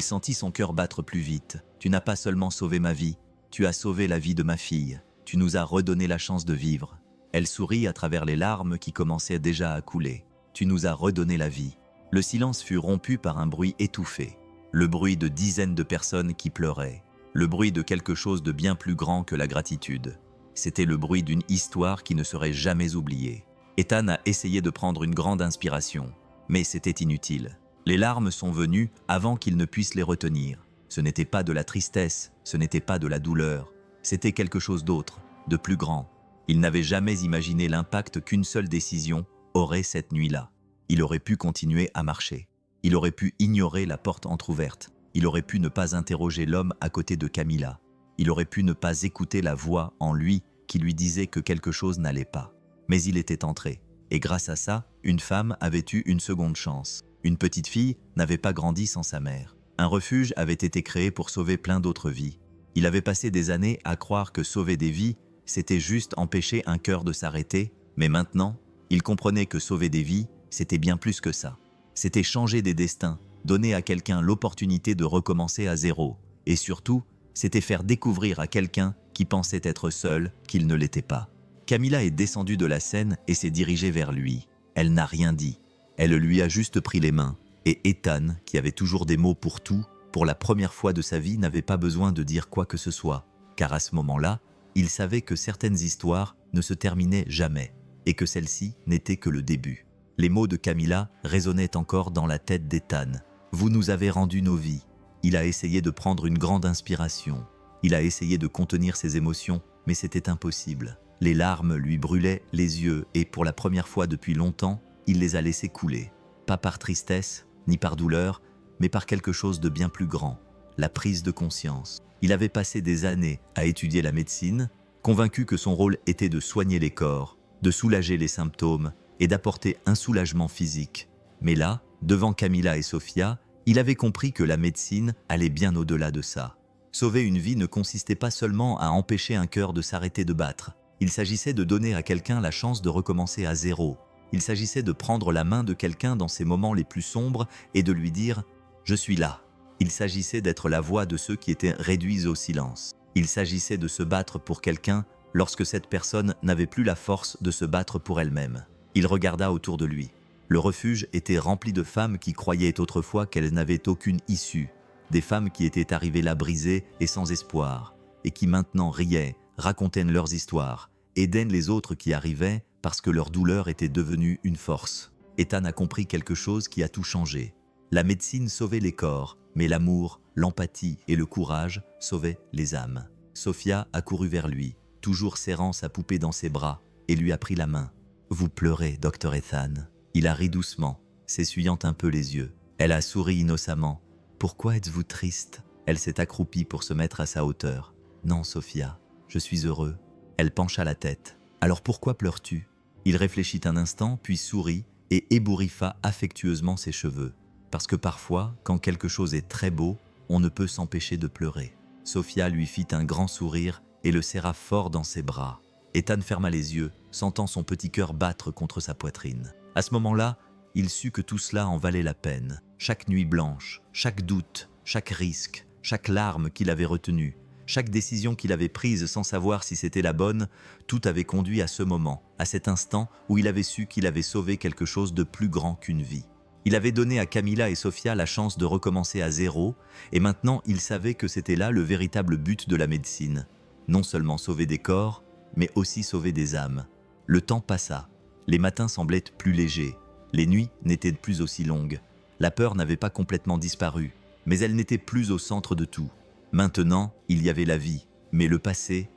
sentit son cœur battre plus vite. « Tu n'as pas seulement sauvé ma vie, tu as sauvé la vie de ma fille. Tu nous as redonné la chance de vivre. » Elle sourit à travers les larmes qui commençaient déjà à couler. « Tu nous as redonné la vie. » Le silence fut rompu par un bruit étouffé. Le bruit de dizaines de personnes qui pleuraient. Le bruit de quelque chose de bien plus grand que la gratitude. C'était le bruit d'une histoire qui ne serait jamais oubliée. Ethan a essayé de prendre une grande inspiration, mais c'était inutile. Les larmes sont venues avant qu'il ne puisse les retenir. Ce n'était pas de la tristesse, ce n'était pas de la douleur, c'était quelque chose d'autre, de plus grand. Il n'avait jamais imaginé l'impact qu'une seule décision aurait cette nuit-là. Il aurait pu continuer à marcher. Il aurait pu ignorer la porte entr'ouverte. Il aurait pu ne pas interroger l'homme à côté de Camilla. Il aurait pu ne pas écouter la voix en lui qui lui disait que quelque chose n'allait pas. Mais il était entré. Et grâce à ça, une femme avait eu une seconde chance. Une petite fille n'avait pas grandi sans sa mère. Un refuge avait été créé pour sauver plein d'autres vies. Il avait passé des années à croire que sauver des vies, c'était juste empêcher un cœur de s'arrêter, mais maintenant, il comprenait que sauver des vies, c'était bien plus que ça. C'était changer des destins, donner à quelqu'un l'opportunité de recommencer à zéro. Et surtout, c'était faire découvrir à quelqu'un qui pensait être seul qu'il ne l'était pas. Camilla est descendue de la scène et s'est dirigée vers lui. Elle n'a rien dit. Elle lui a juste pris les mains. Et Ethan, qui avait toujours des mots pour tout, pour la première fois de sa vie n'avait pas besoin de dire quoi que ce soit. Car à ce moment-là, il savait que certaines histoires ne se terminaient jamais et que celle-ci n'était que le début. Les mots de Camilla résonnaient encore dans la tête d'Ethan. « Vous nous avez rendu nos vies. » Il a essayé de prendre une grande inspiration. Il a essayé de contenir ses émotions, mais c'était impossible. Les larmes lui brûlaient les yeux et pour la première fois depuis longtemps, il les a laissées couler. Pas par tristesse, ni par douleur, mais par quelque chose de bien plus grand, la prise de conscience. Il avait passé des années à étudier la médecine, convaincu que son rôle était de soigner les corps, de soulager les symptômes et d'apporter un soulagement physique. Mais là, devant Camilla et Sofia, il avait compris que la médecine allait bien au-delà de ça. Sauver une vie ne consistait pas seulement à empêcher un cœur de s'arrêter de battre, Il s'agissait de donner à quelqu'un la chance de recommencer à zéro. Il s'agissait de prendre la main de quelqu'un dans ses moments les plus sombres et de lui dire « Je suis là ». Il s'agissait d'être la voix de ceux qui étaient réduits au silence. Il s'agissait de se battre pour quelqu'un lorsque cette personne n'avait plus la force de se battre pour elle-même. Il regarda autour de lui. Le refuge était rempli de femmes qui croyaient autrefois qu'elles n'avaient aucune issue, des femmes qui étaient arrivées là brisées et sans espoir, et qui maintenant riaient, racontaient leurs histoires, aidaient les autres qui arrivaient parce que leur douleur était devenue une force. Ethan a compris quelque chose qui a tout changé. La médecine sauvait les corps, mais l'amour, l'empathie et le courage sauvaient les âmes. Sophia a couru vers lui, toujours serrant sa poupée dans ses bras, et lui a pris la main. « Vous pleurez, docteur Ethan ». Il a ri doucement, s'essuyant un peu les yeux. Elle a souri innocemment. « Pourquoi êtes-vous triste ?» Elle s'est accroupie pour se mettre à sa hauteur. « Non, Sophia, je suis heureux. » Elle pencha la tête. « Alors pourquoi pleures-tu » Il réfléchit un instant, puis sourit et ébouriffa affectueusement ses cheveux. Parce que parfois, quand quelque chose est très beau, on ne peut s'empêcher de pleurer. Sophia lui fit un grand sourire et le serra fort dans ses bras. Ethan ferma les yeux, sentant son petit cœur battre contre sa poitrine. À ce moment-là, il sut que tout cela en valait la peine. Chaque nuit blanche, chaque doute, chaque risque, chaque larme qu'il avait retenue, chaque décision qu'il avait prise sans savoir si c'était la bonne, tout avait conduit à ce moment, à cet instant où il avait su qu'il avait sauvé quelque chose de plus grand qu'une vie. Il avait donné à Camilla et Sophia la chance de recommencer à zéro, et maintenant il savait que c'était là le véritable but de la médecine. Non seulement sauver des corps, mais aussi sauver des âmes. Le temps passa. Les matins semblaient plus légers. Les nuits n'étaient plus aussi longues. La peur n'avait pas complètement disparu, mais elle n'était plus au centre de tout. Maintenant, il y avait la vie, mais le passé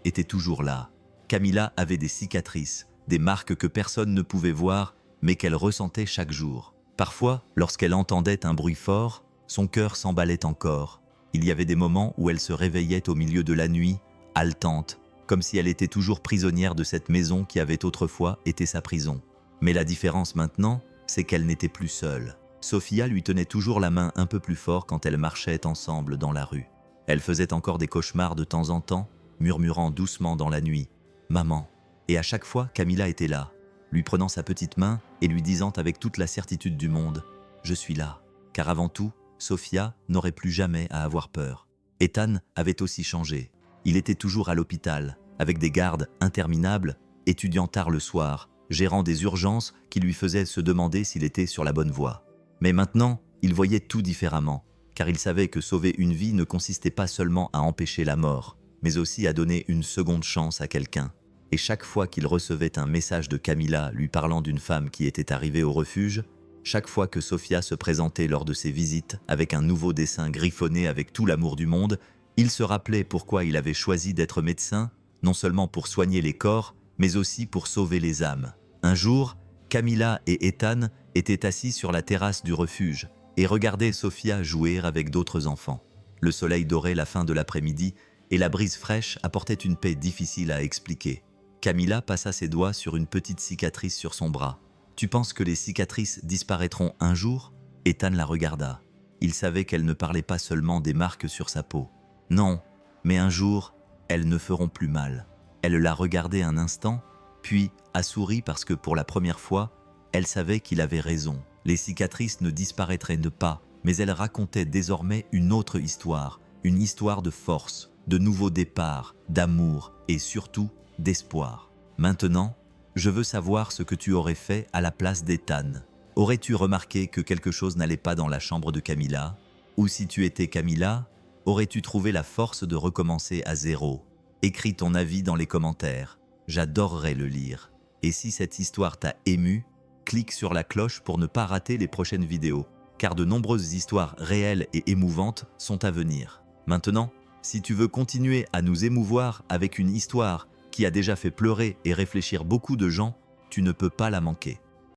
était toujours là. Camilla avait des cicatrices, des marques que personne ne pouvait voir, mais qu'elle ressentait chaque jour. Parfois, lorsqu'elle entendait un bruit fort, son cœur s'emballait encore. Il y avait des moments où elle se réveillait au milieu de la nuit, haletante, comme si elle était toujours prisonnière de cette maison qui avait autrefois été sa prison. Mais la différence maintenant, c'est qu'elle n'était plus seule. Sophia lui tenait toujours la main un peu plus fort quand elles marchaient ensemble dans la rue. Elle faisait encore des cauchemars de temps en temps, murmurant doucement dans la nuit « Maman ». Et à chaque fois, Camilla était là, lui prenant sa petite main et lui disant avec toute la certitude du monde « Je suis là ». Car avant tout, Sophia n'aurait plus jamais à avoir peur. Ethan avait aussi changé. Il était toujours à l'hôpital, avec des gardes interminables, étudiant tard le soir, gérant des urgences qui lui faisaient se demander s'il était sur la bonne voie. Mais maintenant, il voyait tout différemment, car il savait que sauver une vie ne consistait pas seulement à empêcher la mort, mais aussi à donner une seconde chance à quelqu'un. Et chaque fois qu'il recevait un message de Camilla lui parlant d'une femme qui était arrivée au refuge, chaque fois que Sophia se présentait lors de ses visites avec un nouveau dessin griffonné avec tout l'amour du monde, il se rappelait pourquoi il avait choisi d'être médecin, non seulement pour soigner les corps, mais aussi pour sauver les âmes. Un jour, Camilla et Ethan étaient assis sur la terrasse du refuge et regardaient Sophia jouer avec d'autres enfants. Le soleil dorait la fin de l'après-midi et la brise fraîche apportait une paix difficile à expliquer. Camilla passa ses doigts sur une petite cicatrice sur son bras. « Tu penses que les cicatrices disparaîtront un jour ?» Ethan la regarda. Il savait qu'elle ne parlait pas seulement des marques sur sa peau. Non, mais un jour, elles ne feront plus mal. Elle l'a regardé un instant, puis a souri parce que pour la première fois, elle savait qu'il avait raison. Les cicatrices ne disparaîtraient pas, mais elles racontaient désormais une autre histoire, une histoire de force, de nouveaux départs, d'amour et surtout d'espoir. Maintenant, je veux savoir ce que tu aurais fait à la place d'Ethan. Aurais-tu remarqué que quelque chose n'allait pas dans la chambre de Camilla? Ou si tu étais Camilla, aurais-tu trouvé la force de recommencer à zéro? Écris ton avis dans les commentaires. J'adorerais le lire. Et si cette histoire t'a ému, clique sur la cloche pour ne pas rater les prochaines vidéos, car de nombreuses histoires réelles et émouvantes sont à venir. Maintenant, si tu veux continuer à nous émouvoir avec une histoire qui a déjà fait pleurer et réfléchir beaucoup de gens, tu ne peux pas la manquer.